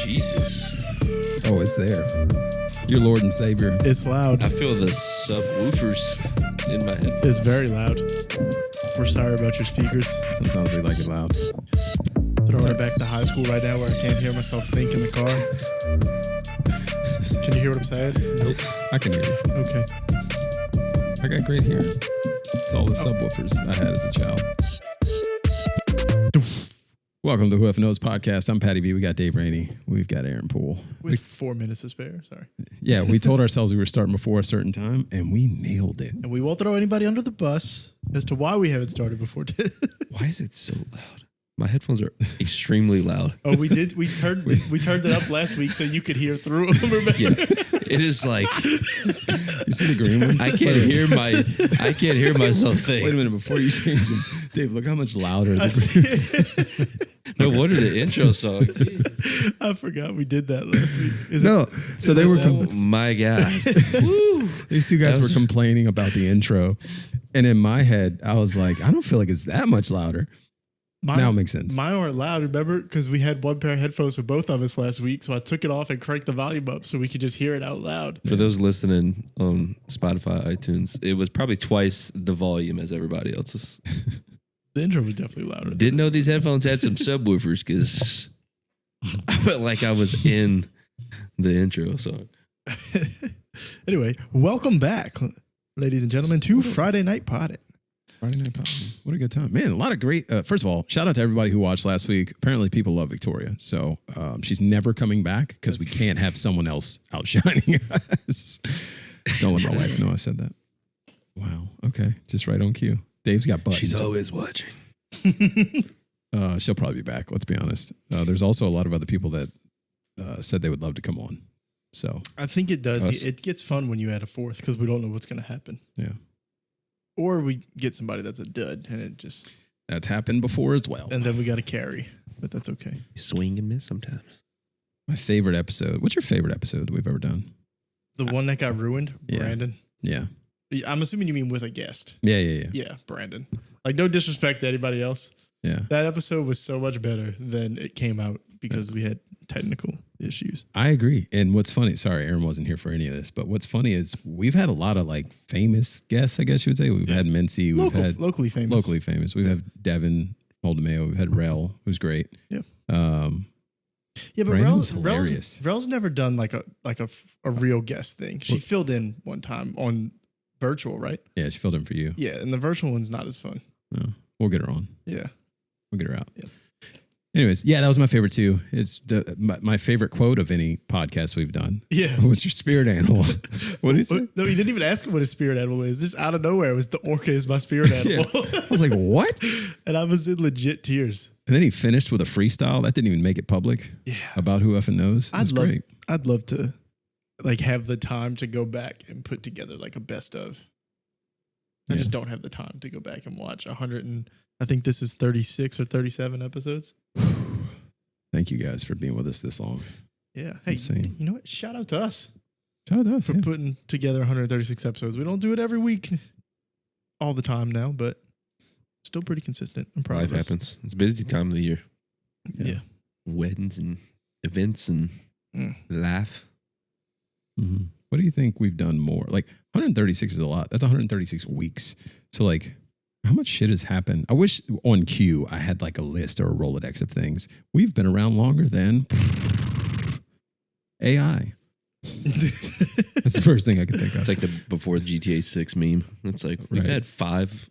Jesus. Oh, it's there. Your Lord and Savior. It's loud. I feel the subwoofers in my head. It's very loud. We're sorry about your speakers. Sometimes we like it loud. Throwing it back to high school right now where I can't hear myself think in the car. Can you hear what I'm saying? Nope. I can hear you. Okay. I got great hearing. It's all the subwoofers I had as a child. Welcome to Who F'n Kneauxs podcast. I'm Patty V. We got Dave Rainey. We've got Aaron Poole. With 4 minutes to spare. Sorry. Yeah, we told ourselves we were starting before a certain time, and we nailed it. And we won't throw anybody under the bus as to why we haven't started before. Why is it so loud? My headphones are extremely loud. Oh, we did. We turned it up last week so you could hear through them. Remember? Yeah, it is like You see the green ones? I can't hear myself think. Wait a minute, before you change them, Dave, look how much louder. No wonder the intro song. Jeez. I forgot we did that last week. So they were. Oh my God. Woo. These two guys were complaining about the intro, and in my head, I was like, I don't feel like it's that much louder. Now it makes sense. Mine weren't loud, remember? Because we had one pair of headphones for both of us last week, so I took it off and cranked the volume up so we could just hear it out loud. For those listening on Spotify, iTunes, it was probably twice the volume as everybody else's. The intro was definitely louder. Didn't know these headphones had some subwoofers because I felt like I was in the intro song. Anyway, welcome back, ladies and gentlemen, to Friday Night Potting. Friday Night Potting. What a good time. Man, a lot of great. First of all, shout out to everybody who watched last week. Apparently, people love Victoria. So she's never coming back because we can't have someone else outshining us. Don't let my wife know I said that. Wow. Okay. Just right on cue. Dave's got buttons. She's always watching. She'll probably be back. Let's be honest. There's also a lot of other people that said they would love to come on. So I think it does. It gets fun when you add a fourth because we don't know what's going to happen. Yeah. Or we get somebody that's a dud and it just... That's happened before as well. And then we got to carry, but that's okay. You swing and miss sometimes. My favorite episode. What's your favorite episode we've ever done? The one that got ruined? Yeah. Brandon? Yeah. I'm assuming you mean with a guest. Yeah. Yeah, Brandon. Like, no disrespect to anybody else. Yeah. That episode was so much better than it came out because we had technical issues. I agree. And what's funny, sorry, Aaron wasn't here for any of this, but what's funny is we've had a lot of like famous guests, I guess you would say. We've had Mincy. We've had locally famous. We've had Devin Holdemeo. We've had Rel, who's great. Yeah. Yeah, but hilarious. Rel's never done like a real guest thing. She filled in one time on virtual, right? Yeah, she filled in for you. Yeah, and the virtual one's not as fun. No, we'll get her on. Yeah. We'll get her out. Yeah. Anyways, yeah, that was my favorite too. It's my favorite quote of any podcast we've done. Yeah. What's your spirit animal? What is it? No, you didn't even ask him what his spirit animal is. Just out of nowhere, it was the orca is my spirit animal. I was like, what? And I was in legit tears. And then he finished with a freestyle. That didn't even make it public. Yeah. About Who F'n Kneauxs. I'd love to like have the time to go back and put together like a best of. I just don't have the time to go back and watch 100 and I think this is 36 or 37 episodes. Thank you guys for being with us this long. Yeah. Hey, Insane. you know what? Shout out to us. Shout out to us for putting together 136 episodes. We don't do it every week all the time now, but still pretty consistent. I'm proud of us. Life happens. It's a busy time of the year. Yeah. Weddings and events and laugh. Mm-hmm. What do you think we've done more? Like 136 is a lot. That's 136 weeks. So like how much shit has happened? I wish on cue I had like a list or a Rolodex of things. We've been around longer than AI. That's the first thing I could think of. It's like the before GTA 6 meme. It's like we've had 5.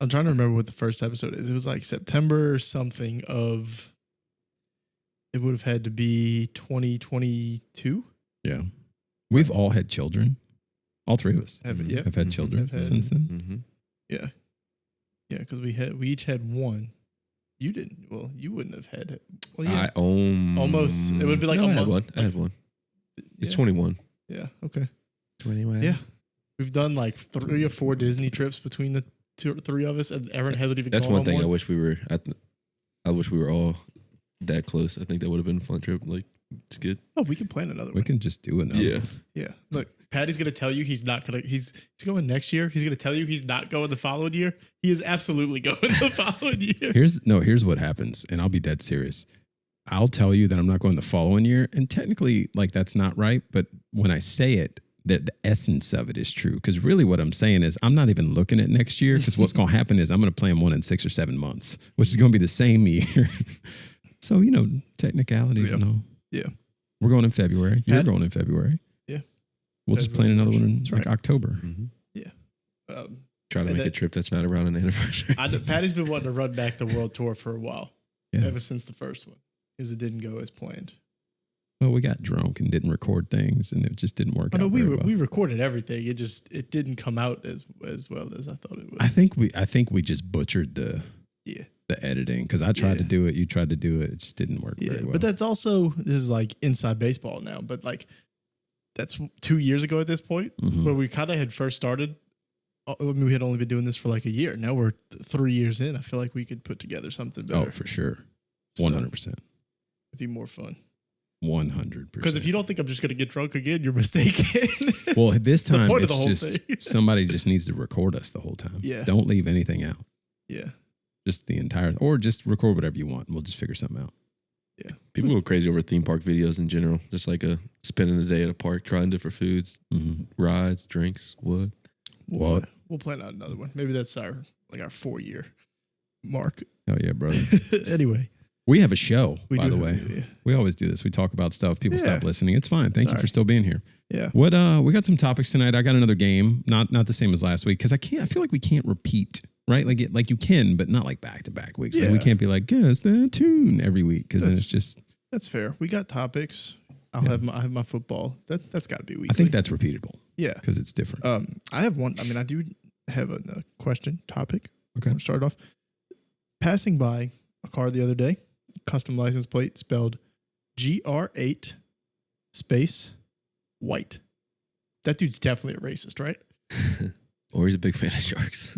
I'm trying to remember what the first episode is. It was like September something of, it would have had to be 2022. Yeah. We've all had children. All three of us have had children since then. Mm-hmm. Yeah. Yeah, because we each had one. You didn't. Well, you wouldn't have had it. Well, yeah. Almost. It would be like no, a I month. had one. I had one. It's 21. Yeah. Okay. 21. Yeah. We've done like 3 or 4 Disney trips between the 2 or 3 of us, and Aaron hasn't even. That's gone one thing. on I wish we were. I wish we were all that close. I think that would have been a fun trip. Like it's good. Oh, we can plan another one. We can just do another. Yeah. one. Yeah. Look, Patty's gonna tell you he's not gonna. He's going next year. He's gonna tell you he's not going the following year. He is absolutely going the following year. Here's what happens, and I'll be dead serious. I'll tell you that I'm not going the following year. And technically, like, that's not right. But when I say it, the essence of it is true. Because really what I'm saying is I'm not even looking at next year, because what's going to happen is I'm going to play them one in 6 or 7 months, which is going to be the same year. So, you know, technicalities and all. Yeah. We're going in February. You're going in February. Yeah. We'll just plan another one in like October. Mm-hmm. Yeah. Try to make a trip that's not around an anniversary. Patty's been wanting to run back the world tour for a while. Yeah. Ever since the first one. Because it didn't go as planned. Well, we got drunk and didn't record things, and it just didn't work out. No, we recorded everything. It didn't come out as well as I thought it would. I think we just butchered the editing, because I tried to do it, you tried to do it, it just didn't work very well. But that's also, this is like inside baseball now, but like that's 2 years ago at this point, where we kind of had first started. I mean, we had only been doing this for like a year. Now we're 3 years in. I feel like we could put together something better. Oh, for sure. 100%. It'd be more fun. 100%. Because if you don't think I'm just going to get drunk again, you're mistaken. Well, this time it's just somebody just needs to record us the whole time. Yeah. Don't leave anything out. Yeah. Just the entire, or just record whatever you want, and we'll just figure something out. Yeah. People go crazy over theme park videos in general. Just like spending the day at a park, trying different foods, rides, drinks, what? We'll plan out another one. Maybe that's our 4-year mark. Oh yeah, brother. Anyway. We have a show, by the way. Yeah. We always do this. We talk about stuff. People stop listening. It's fine. Thank you for still being here. Yeah. What we got some topics tonight. I got another game. Not the same as last week, because I feel like we can't repeat, right? Like you can, but not like back-to-back weeks. Yeah. Like we can't be like, guess the tune every week, because then it's just. That's fair. We got topics. I have my football. That's got to be weekly. I think that's repeatable. Yeah. Because it's different. I have one. I mean, I do have a question topic. Okay. I'll start off. Passing by a car the other day, custom license plate spelled GR8 space white. That dude's definitely a racist, right? Or he's a big fan of sharks.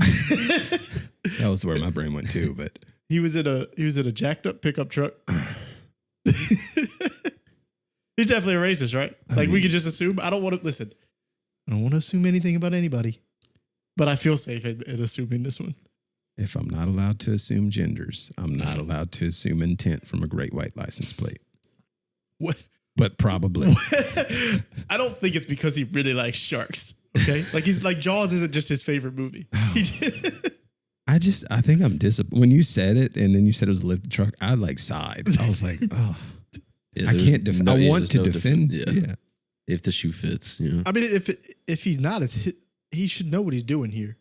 That was where my brain went too, but he was in a jacked up pickup truck. He's definitely a racist, right? Like, we could just assume. I don't want to listen. I don't want to assume anything about anybody, but I feel safe in assuming this one. if I'm not allowed to assume genders, I'm not allowed to assume intent from a great white license plate. What? But probably. I don't think it's because he really likes sharks. Okay, like he's like Jaws isn't just his favorite movie. I think I'm disappointed. When you said it and then you said it was a lifted truck, I like sighed. I was like, oh, Yeah, I can't defend. I want to defend. Yeah. If the shoe fits, you know. I mean, if he's not, he should know what he's doing here.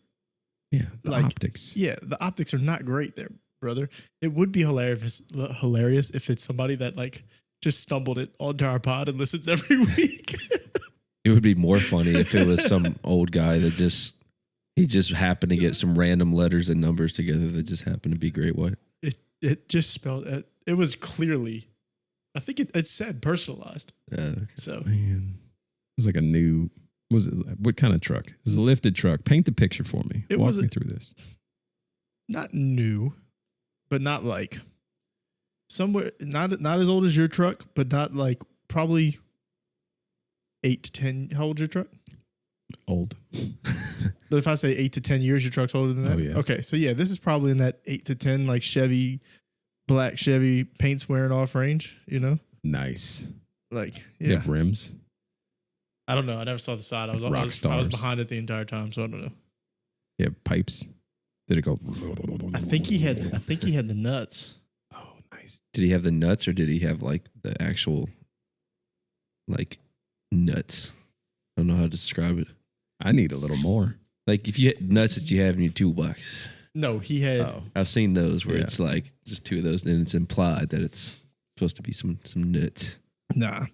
Yeah, the like, optics. Yeah, the optics are not great there, brother. It would be hilarious if it's somebody that like just stumbled it onto our pod and listens every week. It would be more funny if it was some old guy that just happened to get some random letters and numbers together that just happened to be great white. It just spelled it was clearly, I think it said personalized. Okay. So Man, it was like a new. What kind of truck? It was a lifted truck. Paint the picture for me. Walk me through this. Not new, but not like somewhere not as old as your truck, but not like probably 8 to 10. How old's your truck? Old. But if I say 8 to 10 years, your truck's older than that? Oh, yeah. Okay, so yeah, this is probably in that 8 to 10, like Chevy, black Chevy, paint's wearing off range, you know? Nice. Like, You yeah. have rims. I don't know. I never saw the side. I was behind it the entire time, so I don't know. You have pipes. Did it go? I think he had the nuts. Oh, nice. Did he have the nuts or did he have like the actual like nuts? I don't know how to describe it. I need a little more. Like if you had nuts that you have in your toolbox. No, he had. Oh, I've seen those where Yeah. it's like just two of those and it's implied that it's supposed to be some nuts. Nah,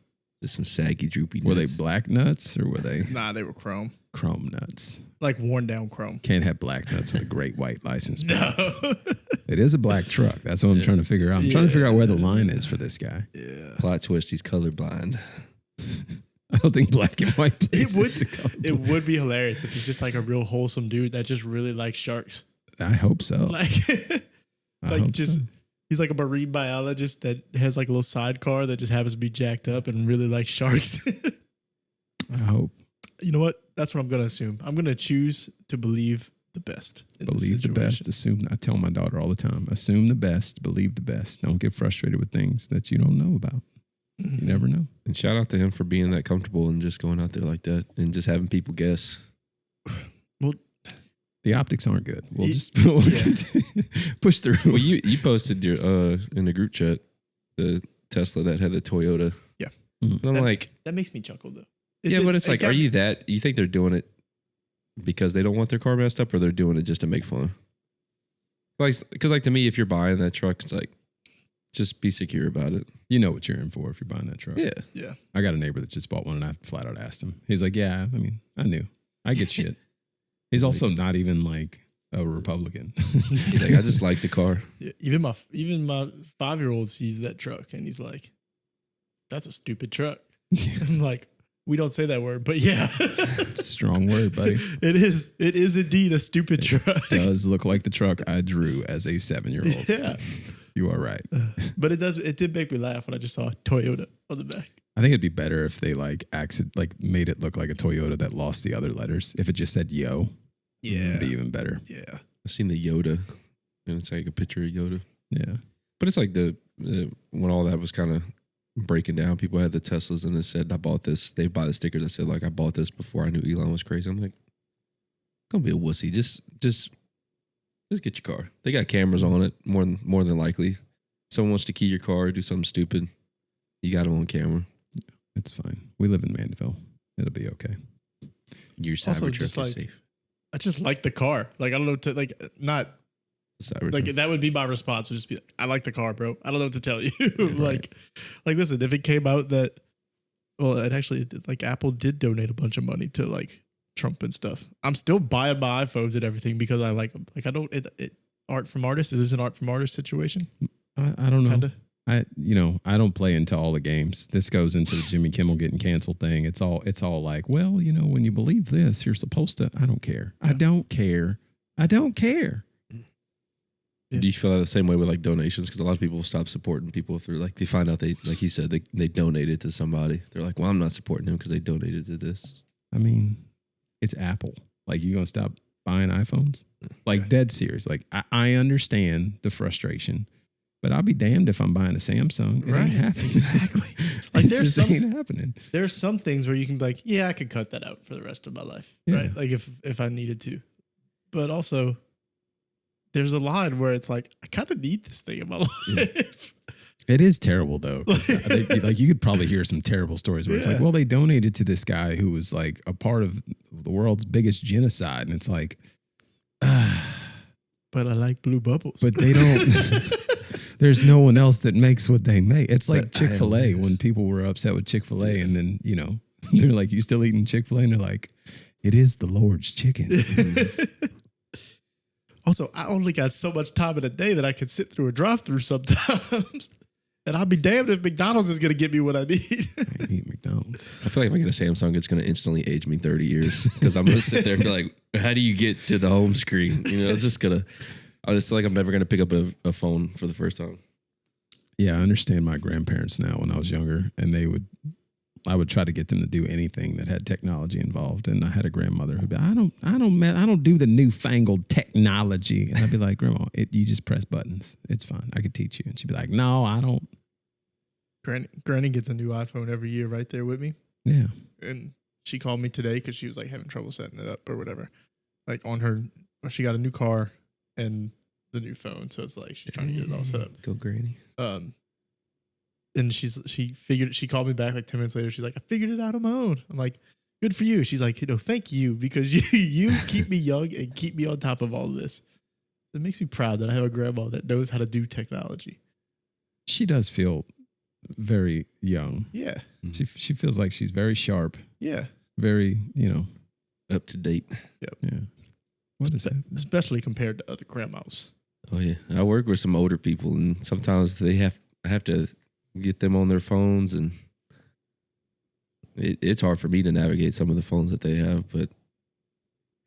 Just some saggy, droopy nuts. were they black nuts or were they they were chrome, chrome nuts? like worn down chrome. Can't have black nuts with a great white license plate. No. It is a black truck. That's what I'm trying to figure out. I'm trying to figure out where the line is for this guy. Yeah. Plot twist, he's colorblind. I don't think black and white plays into color. It would be hilarious if he's just like a real wholesome dude that just really likes sharks. I hope so. Like, I like hope just so. he's like a marine biologist that has like a little sidecar that just happens to be jacked up and really likes sharks. I hope. You know what? That's what I'm gonna assume. I'm gonna choose to believe the best. Believe the best. Assume. I tell my daughter all the time. Assume the best. Believe the best. Don't get frustrated with things that you don't know about. You never know. And shout out to him for being that comfortable and just going out there like that and just having people guess. Well, the optics aren't good. We'll just push through. Well, you posted your in the group chat the Tesla that had the Toyota. Yeah. And I'm like, that makes me chuckle though. But it's like, are you that? You think they're doing it because they don't want their car messed up, or they're doing it just to make fun? Like, because like to me, if you're buying that truck, it's like, just be secure about it. You know what you're in for if you're buying that truck. Yeah. Yeah. I got a neighbor that just bought one, and I flat out asked him. He's like, yeah, I mean, I knew. I get shit. He's also not even like a Republican. He's like, I just like the car. Yeah, even my 5-year-old sees that truck and he's like, "That's a stupid truck." I'm like, we don't say that word, but yeah, it's a strong word, buddy. It is indeed a stupid truck. It does look like the truck I drew as a 7-year-old. Yeah, you are right. But it did make me laugh when I just saw Toyota on the back. I think it'd be better if they made it look like a Toyota that lost the other letters. If it just said "Yo," it'd be even better. Yeah, I've seen the Yoda, and it's like a picture of Yoda. Yeah, but it's like the when all that was kind of breaking down, people had the Teslas and it said, "I bought this." They buy the stickers that said like, "I bought this before I knew Elon was crazy." I'm like, don't be a wussy. Just get your car. They got cameras on it more than likely. Someone wants to key your car or do something stupid, you got them on camera. It's fine. We live in Mandeville. It'll be okay. Your also, Cybertruck just is safe. I just like the car. Like, I don't know, not Cybertruck. like that would be my response. Would just be, I like the car, bro. I don't know what to tell you. like, listen, if it came out that, well, it actually like Apple did donate a bunch of money to like Trump and stuff. I'm still buying my iPhones and everything because I like them. Like, I don't. Art from artist. Is this an art from artist situation? I don't know. Kinda? I don't play into all the games. This goes into the Jimmy Kimmel getting canceled thing. It's all like, well, when you believe this, you're supposed to. I don't care. Yeah. I don't care. Do you feel the same way with like donations? Because a lot of people stop supporting people if they're like, they find out they, like he said, they donated to somebody. They're like, well, I'm not supporting him because they donated to this. I mean, it's Apple. Like, you gonna stop buying iPhones? Like, dead serious. Like, I understand the frustration. But I'll be damned if I'm buying a Samsung. It ain't happening. Exactly. Like, ain't happening. There's some things where you can be like, yeah, I could cut that out for the rest of my life, right? Like if I needed to. But also, there's a line where it's like, I kind of need this thing in my life. It is terrible though. Like, you could probably hear some terrible stories where it's like, well, they donated to this guy who was like a part of the world's biggest genocide, and it's like, but I like blue bubbles. But they don't. There's no one else that makes what they make. It's like Chick-fil-A when people were upset with Chick-fil-A, and then, they're like, you still eating Chick-fil-A? And they're like, it is the Lord's chicken. Also, I only got so much time in a day that I can sit through a drive-through sometimes. And I'll be damned if McDonald's is going to get me what I need. I eat McDonald's. I feel like if I get a Samsung, it's going to instantly age me 30 years because I'm going to sit there and be like, how do you get to the home screen? It's just going to... It's like I'm never going to pick up a phone for the first time. Yeah, I understand my grandparents now when I was younger, and I would try to get them to do anything that had technology involved. And I had a grandmother who'd be, I don't do the newfangled technology. And I'd be like, Grandma, you just press buttons. It's fine. I could teach you. And she'd be like, no, I don't. Granny gets a new iPhone every year right there with me. Yeah. And she called me today because she was like having trouble setting it up or whatever. Like she got a new car and the new phone, so it's like she's trying to get it all set up. Go Granny. And she called me back like 10 minutes later. She's like, I figured it out on my own. I'm like, good for you. She's like, thank you because you keep me young and keep me on top of all of this. It makes me proud that I have a grandma that knows how to do technology. She does feel very young. Yeah. She feels like she's very sharp. Yeah. Very, up to date. Yep. Yeah. What is that? Especially compared to other grandmas. Oh yeah, I work with some older people, and sometimes I have to get them on their phones, and it's hard for me to navigate some of the phones that they have. But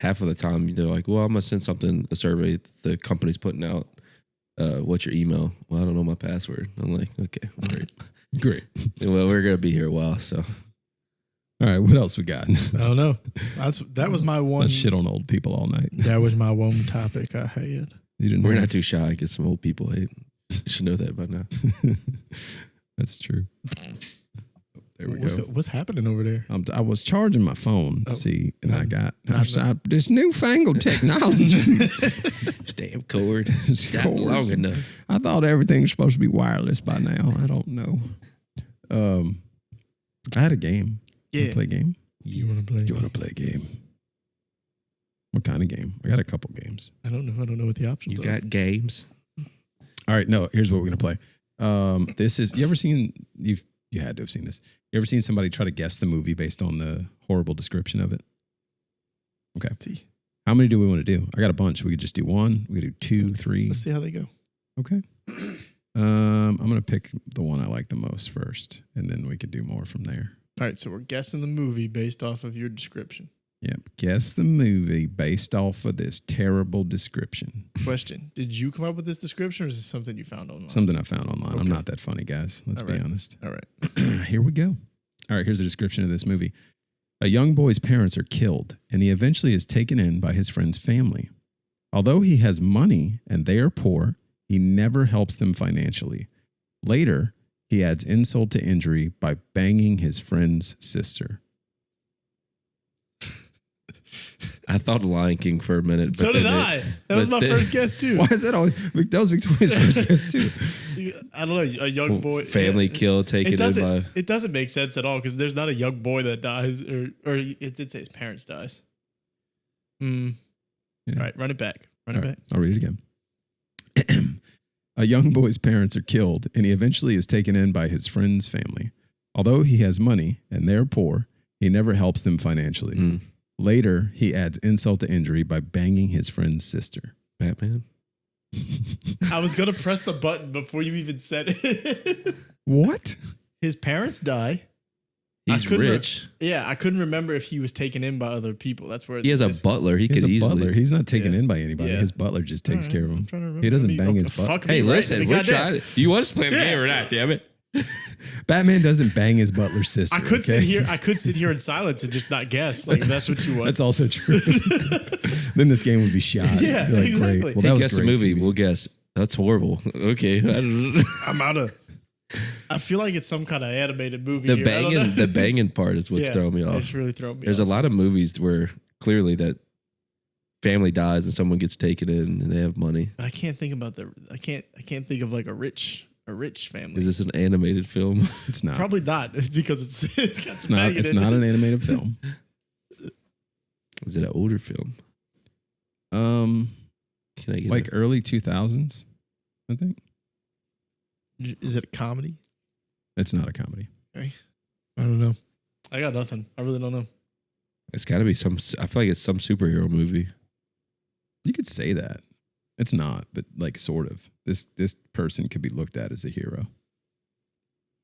half of the time, they're like, "Well, I'm gonna send a survey the company's putting out. What's your email?" Well, I don't know my password. I'm like, okay, great. Great. Well, we're gonna be here a while, so. All right, what else we got? I don't know. That was my one. Let's shit on old people all night. That was my one topic I had. You didn't We're have- not too shy. I get some old people hate. You should know that by now. That's true. There we go. What's happening over there? I was charging my phone, see, and I got nothing. this newfangled technology. Damn cord. It's Not cords. long enough. I thought everything was supposed to be wireless by now. I don't know. I had a game. You Yeah. play a game? You want to play? Do you want to play a game? What kind of game? I got a couple games. I don't know. I don't know what the options You are. got games. All right, no, here's what we're gonna play. This is you ever seen you had to have seen this. You ever seen somebody try to guess the movie based on the horrible description of it? Okay. Let's see. How many do we want to do? I got a bunch. We could just do one. We could do 2, 3. Let's see how they go. Okay. I'm gonna pick the one I like the most first, and then we could do more from there. All right, so we're guessing the movie based off of your description. Yep. Guess the movie based off of this terrible description. Question: did you come up with this description, or is this something you found online? Something I found online. I'm Okay. not that funny, guys. Let's All be right. honest. All right. Here we go. All right, here's the description of this movie. A young boy's parents are killed, and he eventually is taken in by his friend's family. Although he has money and they are poor, he never helps them financially. Later, he adds insult to injury by banging his friend's sister. I thought Lion King for a minute. So but did then I. That was but my then- first guess too. Why is that always? That was Victoria's first guess too. I don't know. A young boy. Family kill taken It in doesn't. by. It doesn't make sense at all because there's not a young boy that dies, or it did say his parents dies. Yeah. All right, run it back. Run All it right, back. I'll read it again. A young boy's parents are killed, and he eventually is taken in by his friend's family. Although he has money and they're poor, he never helps them financially. Mm. Later, he adds insult to injury by banging his friend's sister. Batman. I was gonna press the button before you even said it. What? His parents die. He's couldn't rich. Yeah, I couldn't remember if he was taken in by other people. That's where He has a this- butler. He He's could a easily. butler. He's not taken Yeah. in by anybody. Yeah. His butler just takes All right, care of I'm him. trying to remember. He doesn't Me- bang his fuck butt. me, Hey, right? listen, we're Goddamn. trying. Do you want us to play the Yeah. game or not? Damn it. Batman doesn't bang his butler's sister. I could okay? sit here. I could sit here in silence and just not guess. Like if that's what you want. That's also true. Then this game would be shot. Yeah, You're like, exactly. great. Well, Hey, that was guess the great movie. TV. We'll guess. That's horrible. Okay. I'm out of. I feel like it's some kind of animated movie. The here. I don't know. banging part is what's throwing me off. It's really throwing me There's off. a lot of movies where clearly that family dies and someone gets taken in and they have money. But I can't think about I can't think of like a rich family. Is this an animated film? It's not. Probably not because it's got It's not. It's not an animated film. Is it an older film? Can I get Like early 2000s, I think. Is it a comedy? It's not a comedy. I don't know. I got nothing. I really don't know. It's got to be some. I feel like it's some superhero movie. You could say that. It's not, but like sort of. This person could be looked at as a hero.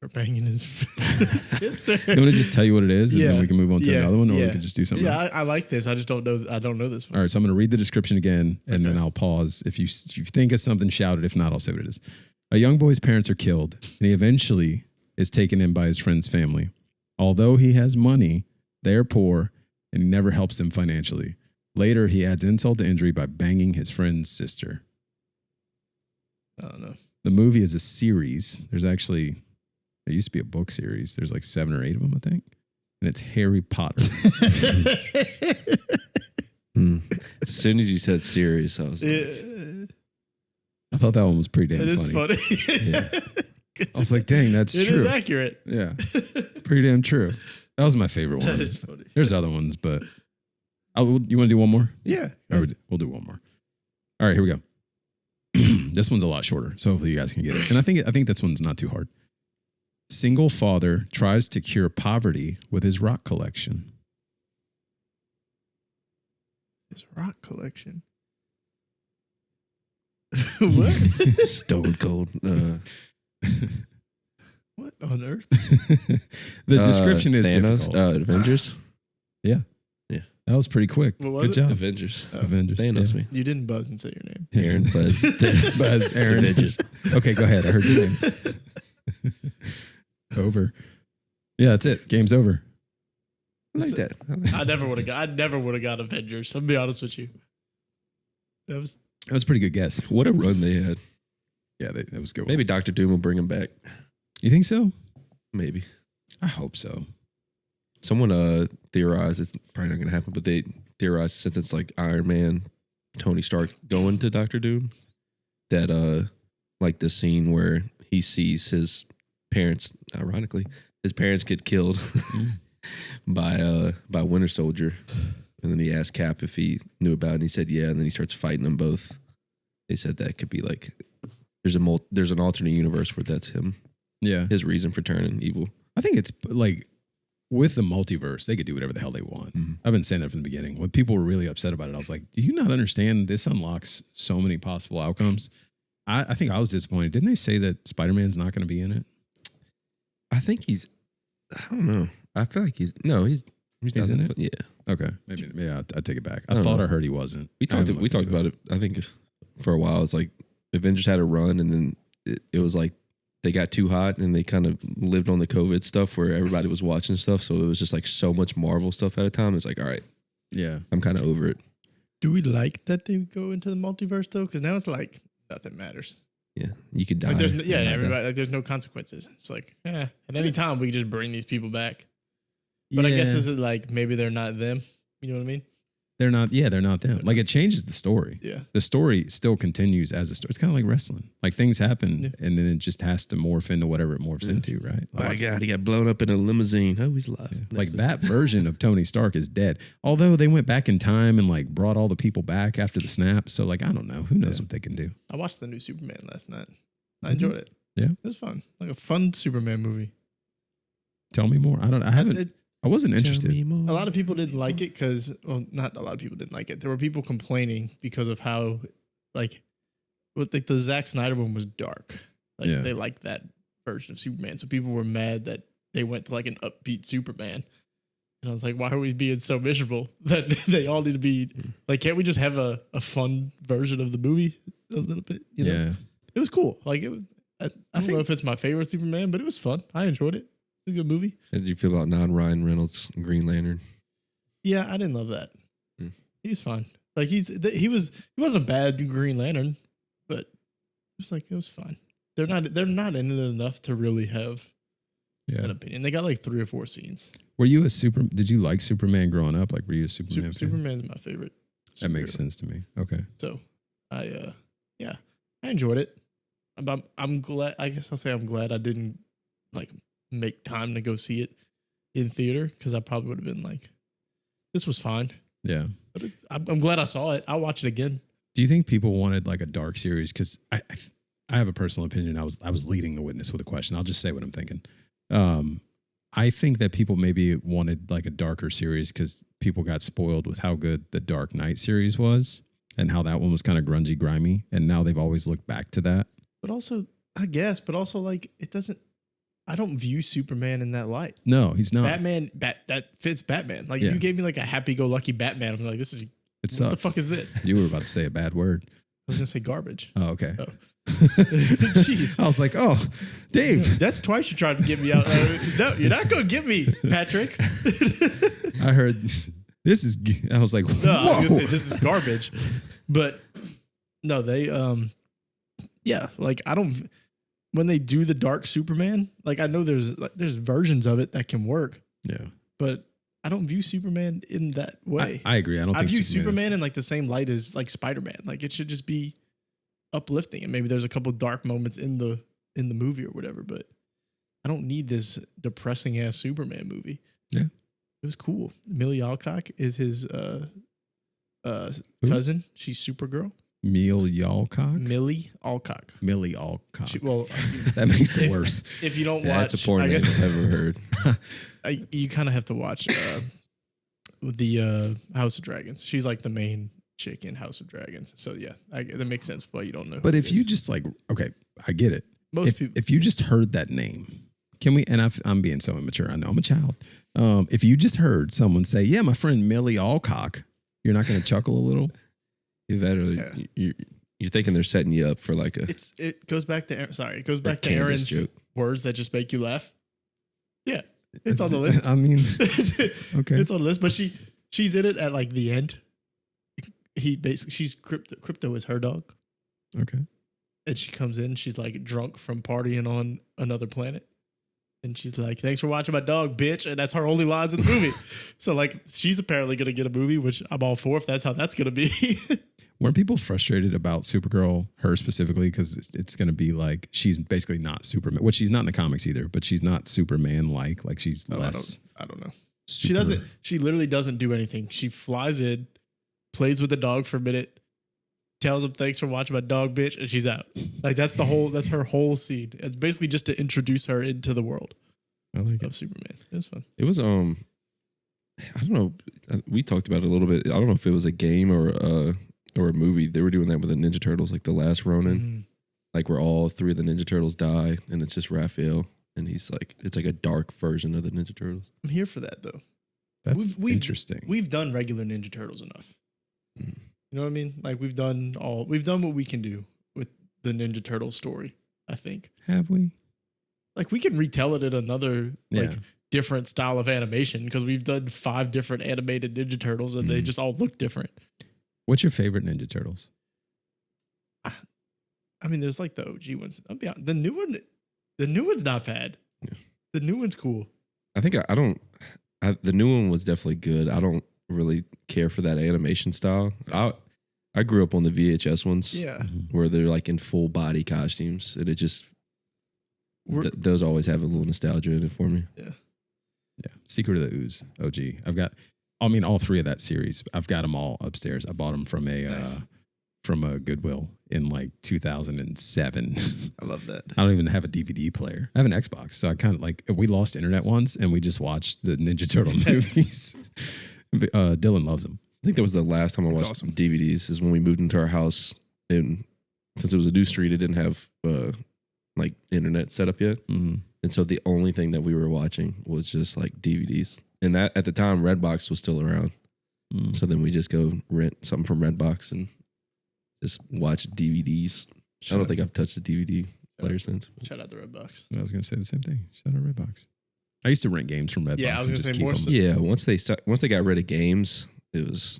Or banging his sister. You want to just tell you what it is, and then Yeah. we can move on to Yeah. another one, or we Yeah. can just do something Yeah, else? I like this. I just don't know. I don't know this one. All right, so I'm going to read the description again, and then Okay. I'll pause. If you think of something, shout it. If not, I'll say what it is. A young boy's parents are killed, and he eventually is taken in by his friend's family. Although he has money, they are poor, and he never helps them financially. Later, he adds insult to injury by banging his friend's sister. I don't know. The movie is a series. There used to be a book series. There's like 7 or 8 of them, I think. And it's Harry Potter. As soon as you said series, I was like, It I thought that one was pretty damn is funny. funny. I was like, dang, that's It true. is accurate. Yeah, pretty damn true. That was my favorite one. That is funny. There's other ones, but you want to do one more? Yeah. Or we'll do one more. All right, here we go. This one's a lot shorter, so hopefully you guys can get it. And I think this one's not too hard. Single father tries to cure poverty with his rock collection. His rock collection. What? Stone Cold. What on earth? The description is Thanos, difficult. Avengers. That was pretty quick. What was Good it? job. Avengers. Avengers. Thanos yeah. me. You didn't buzz and say your name. Aaron Buzz. Buzz, Aaron. Avengers. Okay, go ahead. I heard your name. Over. Yeah, that's it. Game's over. I like that. I never would have got Avengers. I'll be honest with you. That was a pretty good guess. What a run they had. Yeah, that was good. Maybe Doctor Doom will bring him back. You think so? Maybe. I hope so. Someone theorized, it's probably not going to happen, but they theorized since it's like Iron Man, Tony Stark going to Doctor Doom, that like the scene where he sees his parents, ironically, his parents get killed by Winter Soldier, and then he asked Cap if he knew about it, and he said yeah, and then he starts fighting them both. They said that could be like there's an alternate universe where that's him. Yeah, his reason for turning evil. I think it's like with the multiverse, they could do whatever the hell they want. Mm-hmm. I've been saying that from the beginning. When people were really upset about it, I was like, do you not understand this unlocks so many possible outcomes? I think I was disappointed. Didn't they say that Spider-Man's not going to be in it? I think I don't know. I feel like he's in it? Yeah. Okay. Maybe I'll take it back. I thought I heard he wasn't. We talked about it, I think, for a while. It's like Avengers had a run, and then it was like they got too hot, and they kind of lived on the COVID stuff where everybody was watching stuff. So it was just like so much Marvel stuff at a time. It's like, all right, yeah, I'm kind of over it. Do we like that they go into the multiverse though? Because now it's like nothing matters. Yeah, you could die. Like everybody. Like there's no consequences. It's like, at any time we can just bring these people back. But I guess is it like maybe they're not them? You know what I mean? They're not. Yeah, they're not them. Like it changes the story. Yeah, the story still continues as a story. It's kind of like wrestling. Like things happen, and then it just has to morph into whatever it morphs into, right? Oh my God, he got blown up in a limousine. Oh, he's alive. Yeah. Like that version of Tony Stark is dead. Although they went back in time and like brought all the people back after the snap. So like I don't know. Who knows what they can do? I watched the new Superman last night. I enjoyed it. Yeah, it was fun. Like a fun Superman movie. Tell me more. I wasn't interested. A lot of people didn't like it because, well, not a lot of people didn't like it. There were people complaining because of how, like, the Zack Snyder one was dark. Like, they liked that version of Superman. So people were mad that they went to, like, an upbeat Superman. And I was like, why are we being so miserable that they all need to be, like, can't we just have a fun version of the movie a little bit? You know? Yeah. It was cool. Like, it was, I don't know if it's my favorite Superman, but it was fun. I enjoyed it. A good movie. How did you feel about non-Ryan Reynolds Green Lantern? Yeah, I didn't love that. He was fine. Like he wasn't a bad Green Lantern, but it was fine. They're not in it enough to really have an opinion. They got like 3 or 4 scenes. Were you did you like Superman growing up? Like were you a Superman fan? Superman's my favorite. That makes sense to me. Okay. So I enjoyed it. I'm glad, I guess I'll say I'm glad I didn't like make time to go see it in theater because I probably would have been like, this was fine. Yeah. But I'm glad I saw it. I'll watch it again. Do you think people wanted like a dark series? Because I have a personal opinion. I was leading the witness with a question. I'll just say what I'm thinking. I think that people maybe wanted like a darker series because people got spoiled with how good the Dark Knight series was and how that one was kind of grungy, grimy. And now they've always looked back to that. But also, I guess, like it doesn't, I don't view Superman in that light. No, he's not. Batman, that fits Batman. Like if you gave me like a happy-go-lucky Batman, I'm like, what the fuck is this? You were about to say a bad word. I was gonna say garbage. Oh, okay. Oh. Jeez. I was like, oh, Dave. That's twice you tried to get me out. No, you're not gonna get me, Patrick. I heard this is. I was like, whoa. No, I was gonna say this is garbage. But no, they like I don't. When they do the dark Superman, like I know there's versions of it that can work. Yeah. But I don't view Superman in that way. I agree. I view Superman in like the same light as like Spider-Man. Like it should just be uplifting, and maybe there's a couple dark moments in the movie or whatever, but I don't need this depressing ass Superman movie. Yeah. It was cool. Millie Alcock is his cousin. She's Supergirl. Millie Alcock. Millie Alcock. That makes it worse. If you don't watch, that's a poor name I've ever heard. You kind of have to watch the House of Dragons. She's like the main chick in House of Dragons. So yeah, that makes sense why you don't know. But if you just like, okay, I get it. Most people, if you just heard that name, can we? And I'm being so immature. I know I'm a child. If you just heard someone say, "Yeah, my friend Millie Alcock," you're not going to chuckle a little. You're thinking they're setting you up for like a. It goes back to Aaron's words that just make you laugh. Yeah, It's on the list. I mean, okay. It's on the list, but she's in it at like the end. She's crypto is her dog. Okay. And she comes in, she's like drunk from partying on another planet. And she's like, thanks for watching my dog, bitch. And that's her only lines in the movie. So like, she's apparently going to get a movie, which I'm all for if that's how that's going to be. Weren't people frustrated about Supergirl, her specifically? Because it's going to be like, she's basically not Superman, which she's not in the comics either, but she's not Superman-like. Like she's less. I don't know. She literally doesn't do anything. She flies in, plays with the dog for a minute, tells him thanks for watching my dog, bitch, and she's out. Like that's her whole scene. It's basically just to introduce her into the world of Superman. It's fun. It was I don't know. We talked about it a little bit. I don't know if it was a game or a movie. They were doing that with the Ninja Turtles, like the last Ronin, like where all three of the Ninja Turtles die, and it's just Raphael, and he's like, it's like a dark version of the Ninja Turtles. I'm here for that though. That's interesting. We've done regular Ninja Turtles enough. You know what I mean? Like we've done what we can do with the Ninja Turtle story, I think. Have we? Like we can retell it in another different style of animation because we've done 5 different animated Ninja Turtles and they just all look different. What's your favorite Ninja Turtles? I mean, there's like the OG ones. I'll be honest, the new one's not bad. Yeah. The new one's cool. I think the new one was definitely good. I don't really care for that animation style. I grew up on the VHS ones, where they're like in full body costumes, and it just those always have a little nostalgia in it for me. Yeah. Secret of the Ooze, OG. All 3 of that series. I've got them all upstairs. I bought them from a Goodwill in like 2007. I love that. I don't even have a DVD player. I have an Xbox, so I kind of like we lost internet once, and we just watched the Ninja Turtle movies. Dylan loves them. I think that was the last time I watched some DVDs is when we moved into our house, and since it was a new street, it didn't have like internet set up yet. Mm-hmm. And so the only thing that we were watching was just like DVDs. And that at the time, Redbox was still around. So then we just go rent something from Redbox and just watch DVDs. I don't think I've touched a DVD player since. Shout out to Redbox. I was going to say the same thing. Shout out Redbox. I used to rent games from Redbox. Yeah, I was going to say more so. Yeah, once they got rid of games, it was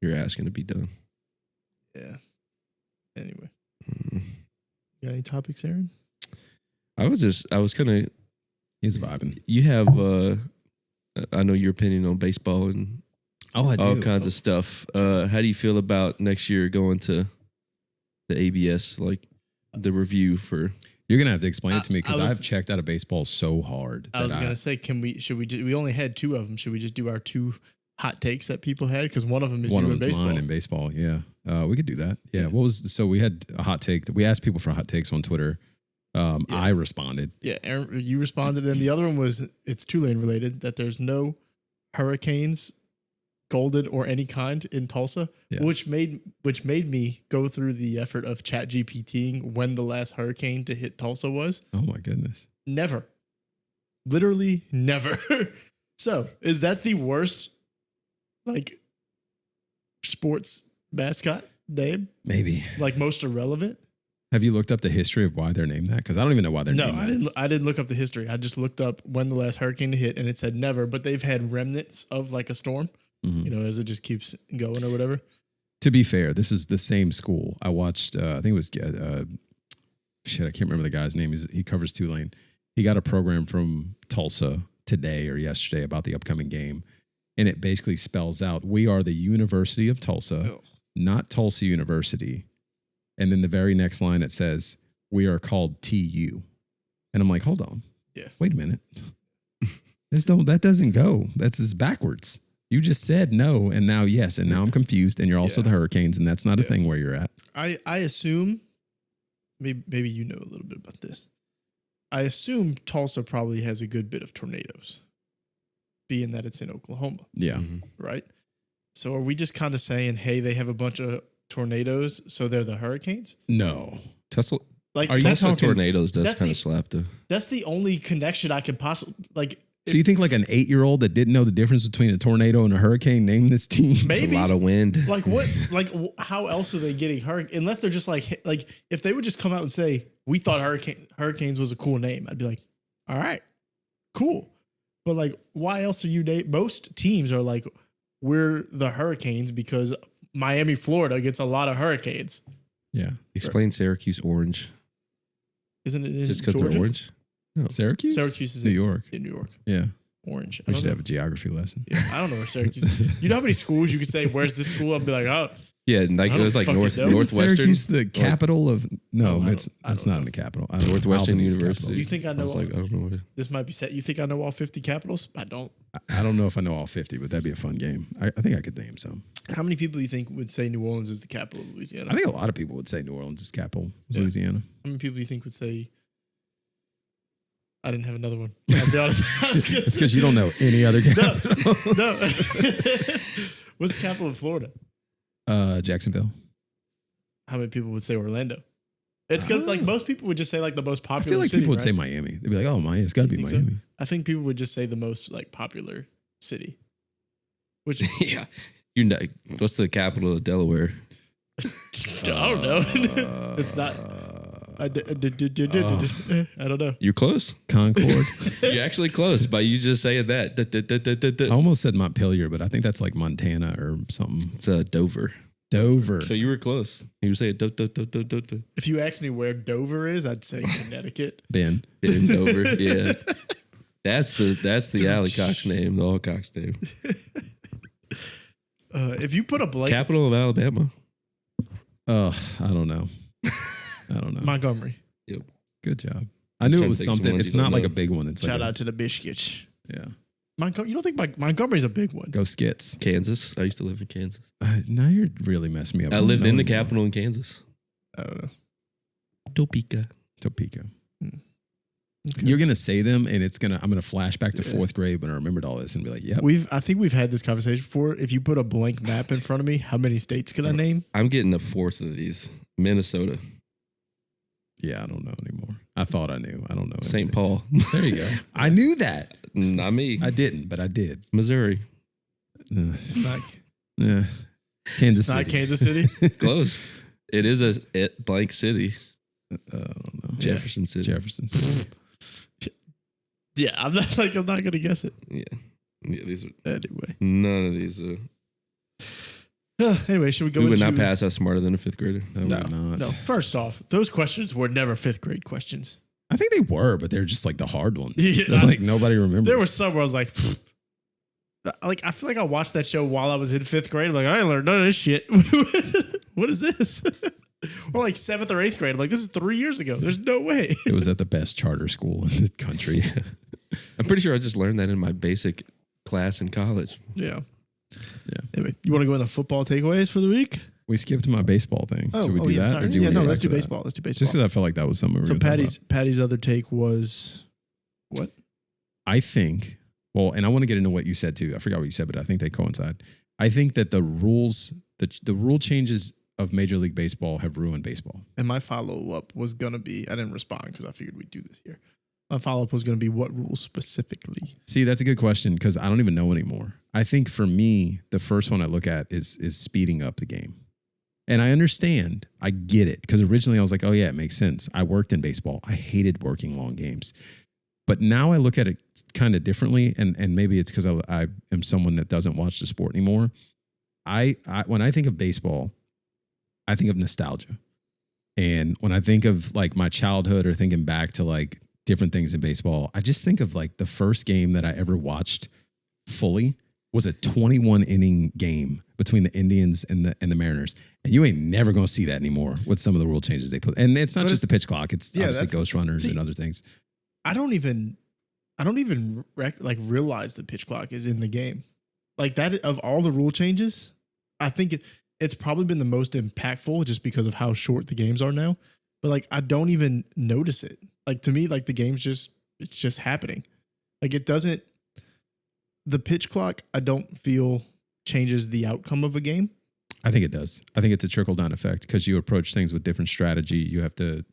you're asking to be done. Yeah. Anyway. Got any topics, Aaron? I was kind of... He's vibing. You have... I know your opinion on baseball and all kinds of stuff. How do you feel about next year going to the ABS, like the review for... You're going to have to explain it to me because I've checked out of baseball so hard. I was going to say, we only had 2 of them. Should we just do our 2 hot takes that people had? Because one of them is in baseball. Mine in baseball, yeah. We could do that. Yeah. So we had a hot take. We asked people for hot takes on Twitter. I responded. Yeah, Aaron, you responded, and the other one was it's Tulane related that there's no hurricanes, golden or any kind in Tulsa, which made me go through the effort of ChatGPTing when the last hurricane to hit Tulsa was. Oh my goodness! Never, literally never. So is that the worst like sports mascot name? Maybe like most irrelevant. Have you looked up the history of why they're named that? Because I don't even know why they're named that. I didn't look up the history. I just looked up when the last hurricane hit, and it said never. But they've had remnants of like a storm, as it just keeps going or whatever. To be fair, this is the same school. I watched. I think it was I can't remember the guy's name. He covers Tulane. He got a program from Tulsa today or yesterday about the upcoming game, and it basically spells out we are the University of Tulsa, not Tulsa University. And then the very next line, it says, we are called TU. And I'm like, hold on. Yeah. Wait a minute. That doesn't go. That's just backwards. You just said no, and now yes, and now I'm confused, and you're also the Hurricanes, and that's not a thing where you're at. I assume, maybe you know a little bit about this. I assume Tulsa probably has a good bit of tornadoes, being that it's in Oklahoma. Yeah. Right? So are we just kind of saying, hey, they have a bunch of tornadoes, so they're the Hurricanes? No. Tesla... Are you talking tornadoes does kind of slap though. That's the only connection I could possibly like. So you think like an 8-year-old that didn't know the difference between a tornado and a hurricane named this team? Maybe a lot of wind. Like what? Like how else are they getting hurricane? Unless they're just like if they would just come out and say we thought hurricanes was a cool name, I'd be like, all right, cool. But like, why else are you? Most teams are like, we're the Hurricanes because Miami, Florida gets a lot of hurricanes. Yeah. Explain Syracuse orange. Isn't it in Just because Georgia? they're orange? No. Syracuse? Syracuse is New York. in New York. Yeah. Orange. We should have a geography lesson. Yeah, I don't know where Syracuse is. You know how many schools you could say, where's this school? I'd be like, oh. Yeah, like I it was don't like fucking know. Northwestern. Syracuse, the capital of no, I it's don't not know. in the capital. Northwestern Albany's University. capital. You think I know? I was like, I don't know what. This might be set. You think I know all 50 capitals? I don't. I don't know if I know all 50, but that'd be a fun game. I think I could name some. How many people do you think would say New Orleans is the capital of Louisiana? I think a lot of people would say New Orleans is capital of Yeah. Louisiana. How many people do you think would say? I didn't have another one. I'll be honest. It's because you don't know any other capital. No. What's the capital of Florida? Jacksonville. How many people would say Orlando? It's good. Like most people would just say like the most I popular. feel like city, people would right? say Miami. They'd be like, "Oh, Miami, it's got to be think so? Miami." I think people would just say the most like popular city. Which Yeah, you know, what's the capital of Delaware? I don't know. It's not. I don't know. You're close. Concord. You're actually close by you just saying that. I almost said Montpelier, but I think that's like Montana or something. It's Dover. Dover. So you were close. You were saying do. If you asked me where Dover is, I'd say Connecticut. Ben. In Dover. Yeah, that's the Alley-Cox name, the All-Cox name. If you put a blank Capital of Alabama. I don't know. I don't know. Montgomery, Yep. Good job. I knew trying it was to think of some something. ones It's you not don't like know. a big one. It's shout like out to the Biscuits. yeah. You don't think Montgomery's a big one? Go Skits. Kansas. I used to live in Kansas. Now you're really messing me up. I don't lived know in the anymore. capital in Kansas. I don't know. Topeka. Topeka. Okay. You're gonna say them, and I'm gonna flash back to fourth grade when I remembered all this and be like, "Yep." I think we've had this conversation before. If you put a blank map in front of me, how many states could I name? I'm getting a fourth of these. Minnesota. Yeah, I don't know anymore. I thought I knew. I don't know. St. anything. Paul. There you go. I knew that. Not me. I didn't, but I did. Missouri. It's not. Kansas It's not City. Kansas City. Close. It is a blank city. I don't know. Jefferson City. Jefferson City. Yeah, I'm not gonna guess it Yeah. These are anyway. none of these. Anyway, should we go? We would into, not pass as smarter than a fifth grader. No, No, we're not. no. First off, those questions were never fifth grade questions. I think they were, but they're just like the hard ones. Yeah. They're like nobody remembers. There were some where I was like, I feel like I watched that show while I was in fifth grade. I'm like, I ain't learned none of this shit. What is this? Or like seventh or eighth grade. I'm like, this is 3 years ago. There's no way. It was at the best charter school in the country. I'm pretty sure I just learned that in my basic class in college. Yeah. Yeah. Anyway, you want to go into football takeaways for the week? We skipped my baseball thing. Should we do yeah, that? sorry. Or do Yeah, we no, get let's back do to that? baseball. Let's do baseball. Just because I felt like that was something we were So gonna talk about. Patty's other take was what? I think, well, and I want to get into what you said too. I forgot what you said, but I think they coincide. I think that the rules, the rule changes of Major League Baseball have ruined baseball. And my follow up was gonna be, I didn't respond because I figured we'd do this here. My follow up was gonna be what rules specifically? See, that's a good question because I don't even know anymore. I think for me, the first one I look at is speeding up the game. And I understand, I get it. Because originally I was like, oh yeah, it makes sense. I worked in baseball. I hated working long games. But now I look at it kind of differently. And maybe it's because I am someone that doesn't watch the sport anymore. When I think of baseball, I think of nostalgia. And when I think of like my childhood or thinking back to like different things in baseball, I just think of like the first game that I ever watched fully was a 21 inning game between the Indians and the Mariners. And you ain't never going to see that anymore with some of the rule changes they put. And it's not just the pitch clock. It's obviously ghost runners and other things. I don't even realize the pitch clock is in the game. Like that, of all the rule changes, I think it's probably been the most impactful just because of how short the games are now. But like, I don't even notice it. Like to me, like the game's it's just happening. Like it doesn't, the pitch clock, I don't feel changes the outcome of a game. I think it does. I think it's a trickle down effect because you approach things with different strategy. You have to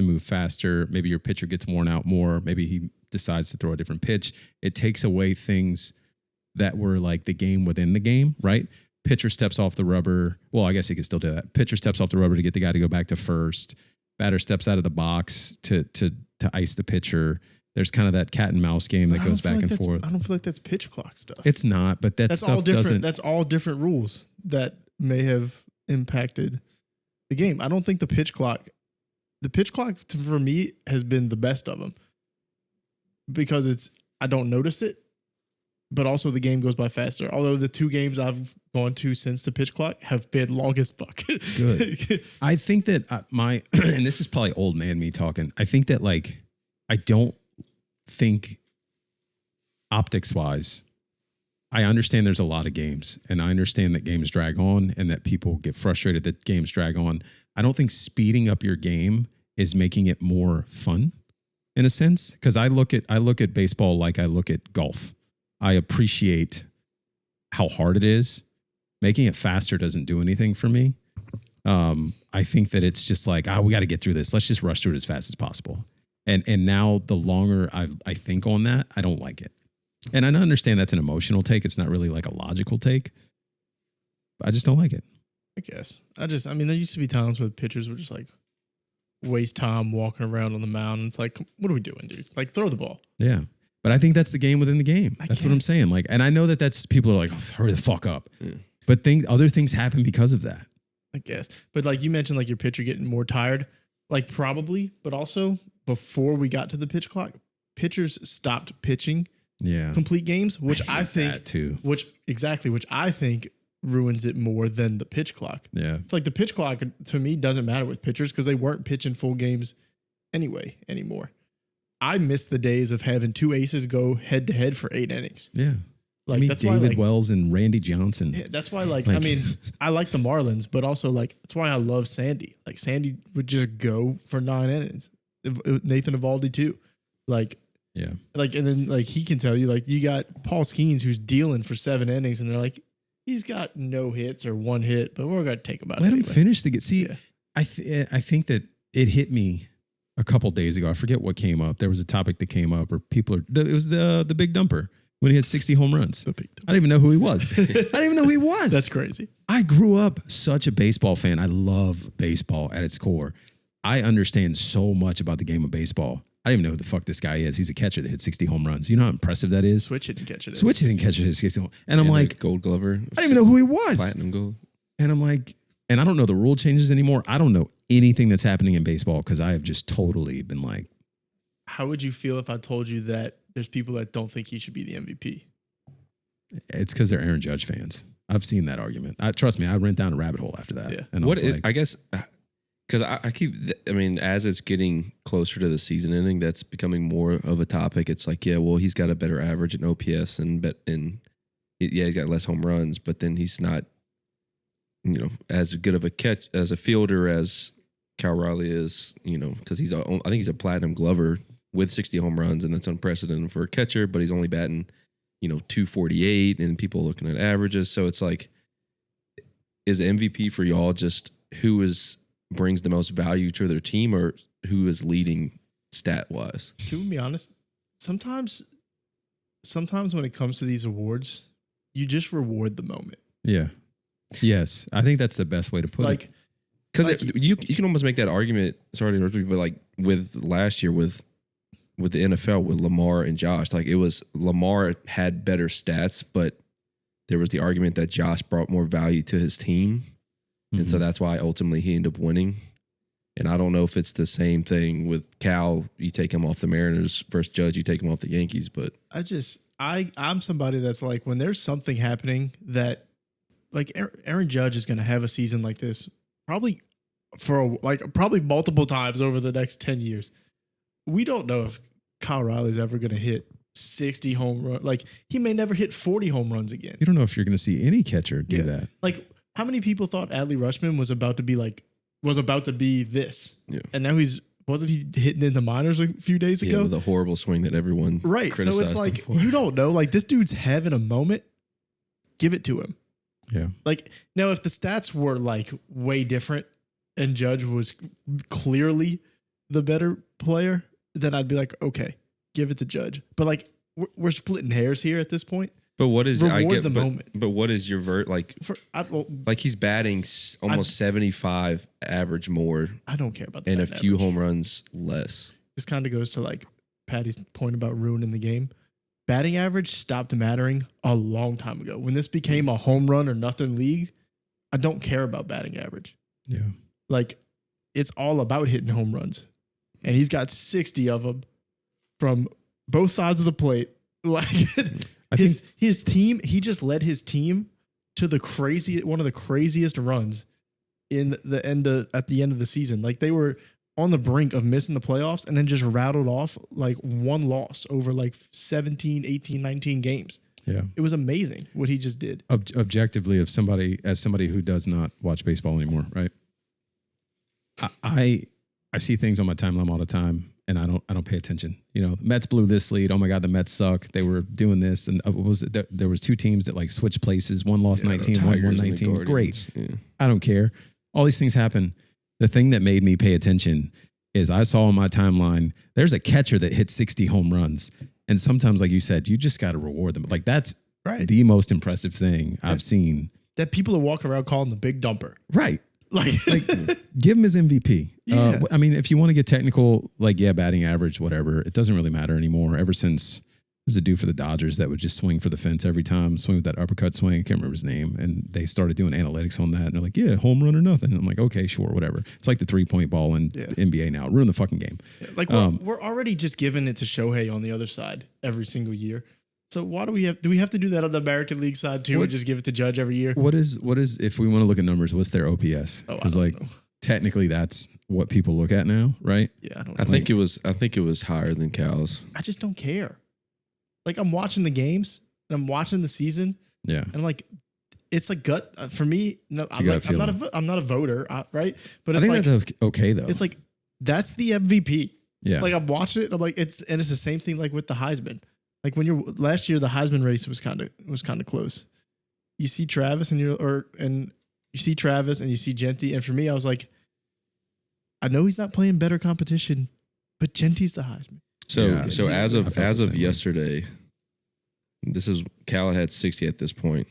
move faster. Maybe your pitcher gets worn out more. Maybe he decides to throw a different pitch. It takes away things that were like the game within the game, right? Pitcher steps off the rubber. Well, I guess he can still do that. Pitcher steps off the rubber to get the guy to go back to first. Batter steps out of the box to ice the pitcher. There's kind of that cat and mouse game that goes back and forth. I don't feel like that's pitch clock stuff. It's not, but that's all stuff different. doesn't. That's all different rules that may have impacted the game. I don't think the pitch clock for me has been the best of them because I don't notice it, but also the game goes by faster. Although the 2 games I've gone to since the pitch clock have been long as fuck. Good. I think that and this is probably old man me talking. I think that like, I don't think optics wise, I understand there's a lot of games and I understand that games drag on and that people get frustrated that games drag on. I don't think speeding up your game is making it more fun in a sense. Cause I look at baseball like I look at golf. I appreciate how hard it is. Making it faster doesn't do anything for me. I think that it's just like, we got to get through this. Let's just rush through it as fast as possible. And now the longer I think on that, I don't like it. And I understand that's an emotional take. It's not really like a logical take. But I just don't like it. I guess. I mean, there used to be times where pitchers were just like waste time walking around on the mound. And it's like, what are we doing, dude? Like, throw the ball. Yeah. But I think that's the game within the game. That's what I'm saying. Like, and I know that's people are like, hurry the fuck up. Yeah. But other things happen because of that. I guess. But like you mentioned, like your pitcher getting more tired. Like probably, but also before we got to the pitch clock, pitchers stopped pitching complete games, which I think which I think ruins it more than the pitch clock. Yeah. It's like the pitch clock to me doesn't matter with pitchers because they weren't pitching full games anymore. I miss the days of having 2 aces go head to head for 8 innings. Yeah. Like that's David why, like, Wells and Randy Johnson. Yeah, that's why, like, I mean, I like the Marlins, but also, like, that's why I love Sandy. Like, Sandy would just go for 9 innings. Nathan Eovaldi, too. Like, yeah. Like, and then, like, he can tell you, like, you got Paul Skeens who's dealing for 7 innings, and they're like, he's got no hits or 1 hit, but we're going to take him out. Let him finish the game. See, yeah. I think that it hit me a couple days ago. I forget what came up. There was a topic that came up, or it was the big dumper. When he had 60 home runs. I didn't even know who he was. I didn't even know who he was. That's crazy. I grew up such a baseball fan. I love baseball at its core. I understand so much about the game of baseball. I didn't even know who the fuck this guy is. He's a catcher that hit 60 home runs. You know how impressive that is? Switch it and catch it. Switch it and catch it. And I'm like, Gold Glover. I didn't even know who he was. Platinum Gold. And I'm like, and I don't know the rule changes anymore. I don't know anything that's happening in baseball because I have just totally been like. How would you feel if I told you that there's people that don't think he should be the MVP? It's because they're Aaron Judge fans. I've seen that argument. Trust me, I went down a rabbit hole after that. Yeah. And I guess, because I mean, as it's getting closer to the season ending, that's becoming more of a topic. It's like, yeah, well, he's got a better average in OPS he's got less home runs, but then he's not, as good of a catch as a fielder as Cal Raleigh is, because I think he's a platinum Glover with 60 home runs, and that's unprecedented for a catcher, but he's only batting, 248, and people looking at averages. So it's like, is MVP for y'all just who brings the most value to their team, or who is leading stat wise? To be honest, sometimes when it comes to these awards, you just reward the moment. Yeah. Yes. I think that's the best way to put it. Because you can almost make that argument, sorry to interrupt you, but like with last year with the NFL, with Lamar and Josh, like it was Lamar had better stats, but there was the argument that Josh brought more value to his team. Mm-hmm. And so that's why ultimately he ended up winning. And I don't know if it's the same thing with Cal. You take him off the Mariners versus Judge, you take him off the Yankees. But I'm somebody that's like, when there's something happening that, like Aaron Judge is going to have a season like this probably probably multiple times over the next 10 years. We don't know if Kyle Riley's ever going to hit 60 home runs. Like, he may never hit 40 home runs again. You don't know if you're going to see any catcher do that. Like, how many people thought Adley Rutschman was about to be this? Yeah. And now wasn't he hitting into minors a few days ago? With a horrible swing that everyone criticized. So it's like, you don't know. Like, this dude's having a moment. Give it to him. Yeah. Like, now if the stats were like way different and Judge was clearly the better player, then I'd be like, okay, give it to Judge. But like, we're splitting hairs here at this point. But what is moment? But what is your like he's batting almost 75 average more. I don't care about that. And a few home runs less. This kind of goes to like Patty's point about ruining the game. Batting average stopped mattering a long time ago. When this became a home run or nothing league, I don't care about batting average. Yeah. Like, it's all about hitting home runs. And he's got 60 of them from both sides of the plate. Like, his team, he just led his team to one of the craziest runs at the end of the season. Like, they were on the brink of missing the playoffs and then just rattled off like one loss over like 17, 18, 19 games. Yeah. It was amazing what he just did. Objectively, as somebody who does not watch baseball anymore, right? I see things on my timeline all the time, and I don't pay attention. You know, Mets blew this lead. Oh my God, the Mets suck. They were doing this, and there was two teams that like switched places. One lost 19, one won 19. Great. Yeah. I don't care. All these things happen. The thing that made me pay attention is I saw on my timeline there's a catcher that hit 60 home runs, and sometimes, like you said, you just got to reward them. Like that's the most impressive thing I've seen. That people are walking around calling the big dumper. Right. Like give him his MVP. Yeah. I mean, if you want to get technical, like, yeah, batting average, whatever, it doesn't really matter anymore. Ever since there's a dude for the Dodgers that would just swing for the fence every time, swing with that uppercut swing. I can't remember his name. And they started doing analytics on that. And they're like, yeah, home run or nothing. And I'm like, okay, sure, whatever. It's like the 3-point ball in the NBA now. Ruin the fucking game. Yeah. Like, we're already just giving it to Shohei on the other side every single year. So why do we have to do that on the American League side too, and just give it to Judge every year? What is if we want to look at numbers, what's their OPS? Because like know. Technically that's what people look at now, right? Yeah, I don't know. I think it was higher than Cal's. I just don't care. Like, I'm watching the games and I'm watching the season. Yeah. And I'm like, it's a gut for me. No, I'm not a voter, right? But it's that's okay though. It's like that's the MVP. Yeah. Like, I'm watching it. I'm like, it's the same thing like with the Heisman. Like last year, the Heisman race was kind of close. You see Travis and you see Travis and you see Genty, and for me, I was like, I know he's not playing better competition, but Genty's the Heisman. So as of yesterday, Cal had 60 at this point.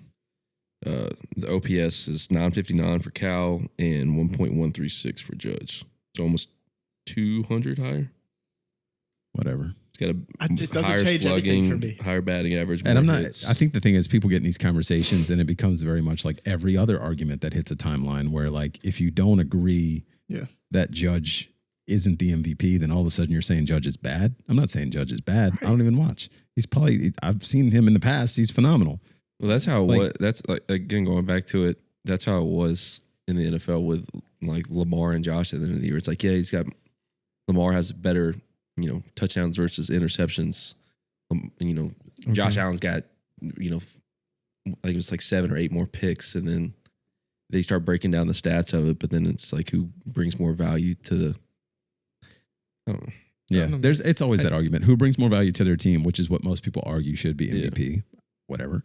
The OPS is 959 for Cal and 1.136 for Judge. So almost 200 higher. Whatever. Got it doesn't higher change slugging, for me. Higher batting average. And I'm not. Hits. I think the thing is, people get in these conversations, and it becomes very much like every other argument that hits a timeline. Where like, if you don't agree that Judge isn't the MVP, then all of a sudden you're saying Judge is bad. I'm not saying Judge is bad. Right. I don't even watch. I've seen him in the past. He's phenomenal. Well, that's how it was. That's like, again, going back to it. That's how it was in the NFL with like Lamar and Josh at the end of the year. It's like, yeah, Lamar has better, touchdowns versus interceptions. Josh Allen's got, I think it was like 7 or 8 more picks, and then they start breaking down the stats of it. But then it's like, who brings more value to the? I don't know. Yeah, it's always that argument. Who brings more value to their team, which is what most people argue should be MVP, whatever.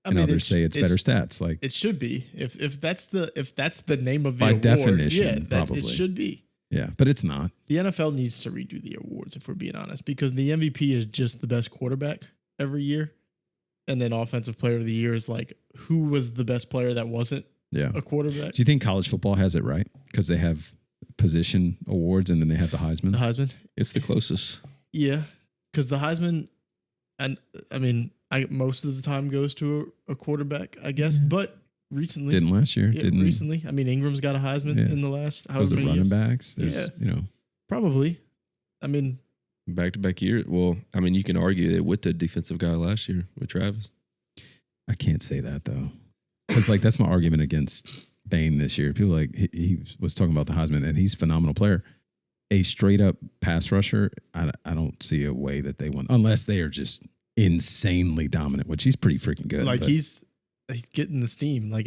And others say it's better stats. Like, it should be. If that's the name of the by award, definition, probably it should be. Yeah, but it's not. The NFL needs to redo the awards, if we're being honest, because the MVP is just the best quarterback every year, and then Offensive Player of the Year is like, who was the best player that wasn't a quarterback. Do you think college football has it right because they have position awards and then they have the Heisman? The Heisman, it's the closest. Yeah, because the Heisman, and I mean, most of the time goes to a quarterback, I guess, but. Recently. Didn't last year. Didn't recently. I mean, Ingram's got a Heisman in the last however many running years. Backs. There's, Probably. I mean, back-to-back year. Well, I mean, you can argue that with the defensive guy last year with Travis. I can't say that though, because like that's my argument against Bain this year. People like he was talking about the Heisman, and he's a phenomenal player. A straight up pass rusher, I don't see a way that they won unless they are just insanely dominant, which he's pretty freaking good. Like he's getting the steam. Like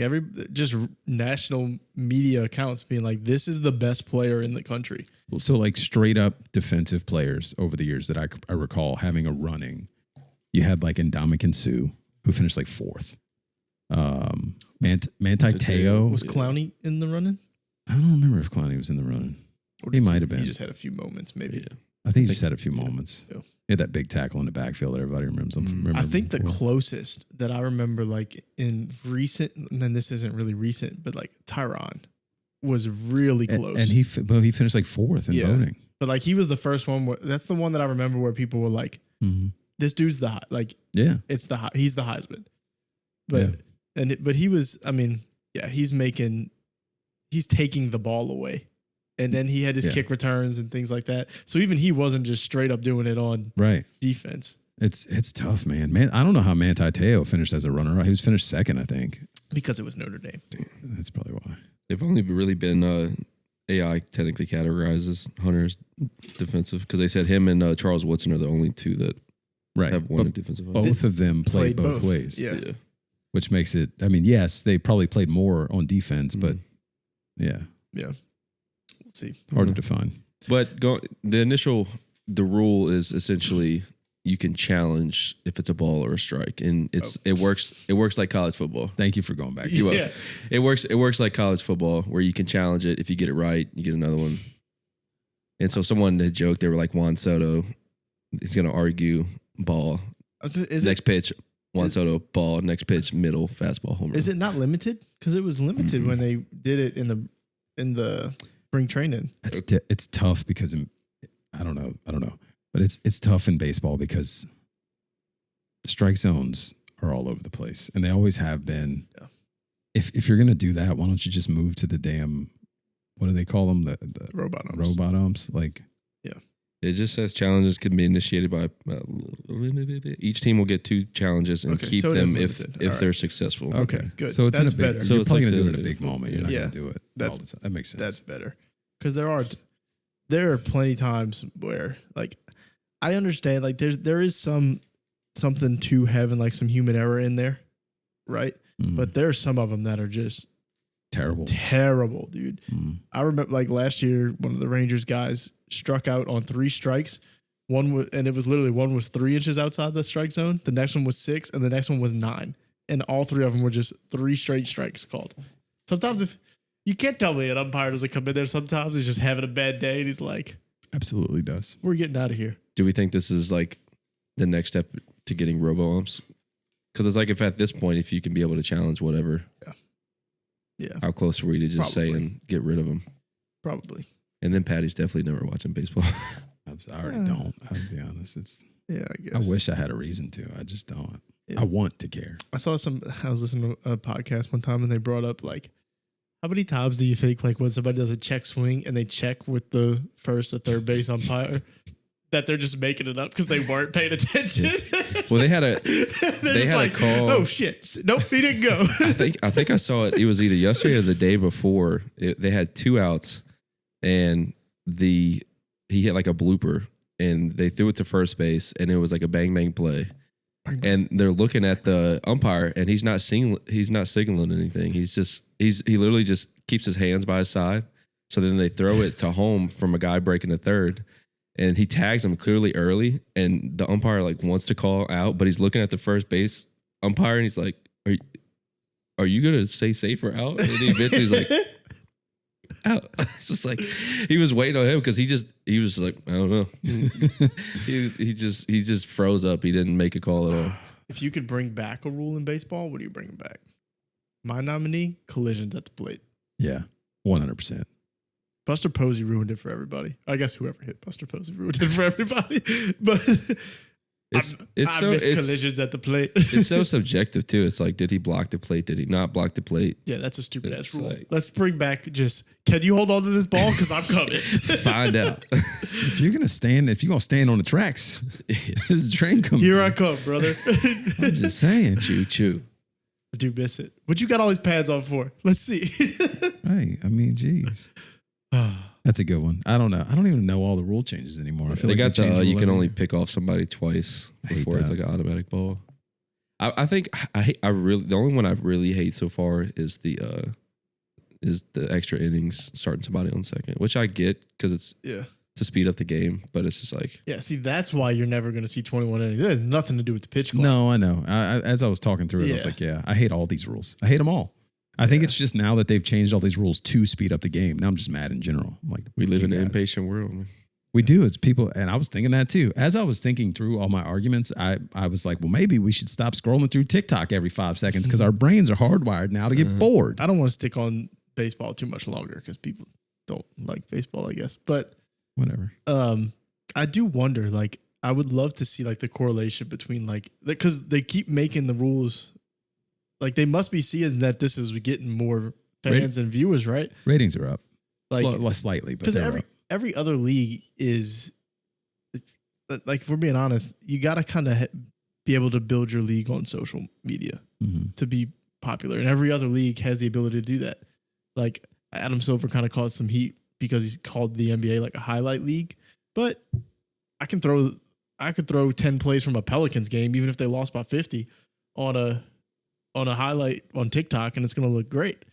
just national media accounts being like, this is the best player in the country. So like straight up defensive players over the years that I recall having a running. You had like Ndamukong Suh, who finished like 4th. Manti Te'o. Was Clowney in the running? I don't remember if Clowney was in the running. He might have been. He just had a few moments, maybe. Yeah. I think he just had a few moments. Yeah. He had that big tackle in the backfield that everybody remembers. I think the closest that I remember, like in recent, and then this isn't really recent, but like Tyron was really close. And he finished like 4th in voting. But like he was the first one. That's the one that I remember where people were like, "This dude's the he's the Heisman." But but he was. I mean, he's taking the ball away, and then he had his kick returns and things like that. So even he wasn't just straight up doing it on defense. It's tough, man. I don't know how Manti Te'o finished as a runner. He was finished second, I think, because it was Notre Dame. That's probably why. They've only really been. AI technically categorizes Hunter's defensive because they said him and Charles Woodson are the only two that have won a defensive. Both of them played both ways. Yeah. Which makes it, I mean, yes, they probably played more on defense, but Yeah. We'll see. Hard to define. But the rule is essentially you can challenge if it's a ball or a strike, and it works like college football. Thank you for going back. It works like college football where you can challenge it. If you get it right, you get another one. And so someone had joked, they were like, Juan Soto is going to argue ball. Next pitch, Juan Soto ball. Next pitch, middle fastball, home run. Is it not limited? Because it was limited when they did it in the spring training. It's tough because I don't know. But it's tough in baseball because the strike zones are all over the place, and they always have been. Yeah. If you're gonna do that, why don't you just move to the damn, what do they call them? The robot umps. Robot umps, like. Yeah. It just says challenges can be initiated by each team will get 2 challenges and keep them if they're successful. Okay, good. So it's that's better. So you're probably gonna do it in a big moment. You're not gonna do it. That makes sense. That's better because there are plenty of times where like. I understand, like there is something to having like some human error in there, right? But there are some of them that are just terrible, dude. I remember like last year, one of the Rangers guys struck out on 3 strikes. One was 3 inches outside the strike zone. The next one was 6, and the next one was 9, and all 3 of them were just 3 straight strikes called. Sometimes if you can't tell me an umpire doesn't come in there, sometimes he's just having a bad day, and he's like, absolutely does. We're getting out of here. Do we think this is like the next step to getting robo umps? Because it's like if you can be able to challenge whatever. Yeah. How close are we to just say and get rid of them? Probably. And then Patty's definitely never watching baseball. I already don't. I'll be honest. I guess. I wish I had a reason to. I just don't. Yeah. I want to care. I was listening to a podcast one time and they brought up like, how many times do you think like when somebody does a check swing and they check with the first or third base umpire that they're just making it up because they weren't paying attention? Well, they had a call. Oh shit! Nope, he didn't go. I think I saw it. It was either yesterday or the day before. They had 2 outs, and he hit like a blooper, and they threw it to first base, and it was like a bang bang play. And they're looking at the umpire, and he's not signaling anything. He literally just keeps his hands by his side. So then they throw it to home from a guy breaking a third, and he tags him clearly early. And the umpire like wants to call out, but he's looking at the first base umpire, and he's like, "Are you gonna say safe or out?" And he eventually he's like, "Out." It's just like he was waiting on him because he was like, I don't know. he just froze up. He didn't make a call at all. If you could bring back a rule in baseball, what do you bring back? My nominee: collisions at the plate. Yeah, 100%. Buster Posey ruined it for everybody. I guess whoever hit Buster Posey ruined it for everybody. But I miss collisions at the plate. It's so subjective too. It's like, did he block the plate? Did he not block the plate? Yeah, that's a stupid ass rule. Like, let's bring back can you hold on to this ball? Because I'm coming. Find out. If you're gonna stand on the tracks, there's a train coming. Here I come, brother. I'm just saying. Choo choo. I do miss it. What you got all these pads on for? Let's see. Right. I mean, geez. That's a good one. I don't know. I don't even know all the rule changes anymore. I feel they got you can only pick off somebody twice before it's like an automatic ball. I think the only one I really hate so far is the extra innings starting somebody on second, which I get because it's to speed up the game, but it's just like see, that's why you're never going to see 21 innings. It has nothing to do with the pitch clock. No, I know. As I was talking through it, I was like, I hate all these rules. I hate them all. I think it's just now that they've changed all these rules to speed up the game. Now I'm just mad in general. I'm like, we live in an impatient world. Man. We do. It's people. And I was thinking that too. As I was thinking through all my arguments, I was like, well, maybe we should stop scrolling through TikTok every 5 seconds because our brains are hardwired now to get bored. I don't want to stick on baseball too much longer because people don't like baseball, I guess. But whatever. I do wonder, like, I would love to see like the correlation between like, because they keep making the rules, like they must be seeing that this is getting more fans and viewers, right? Ratings are up, Like slightly, but because they're up. every other league is, like, if we're being honest, you got to kind of be able to build your league on social media to be popular, and every other league has the ability to do that. Like Adam Silver kind of caused some heat because he's called the NBA like a highlight league, but I could throw 10 plays from a Pelicans game, even if they lost by 50, on a highlight on TikTok, and it's going to look great.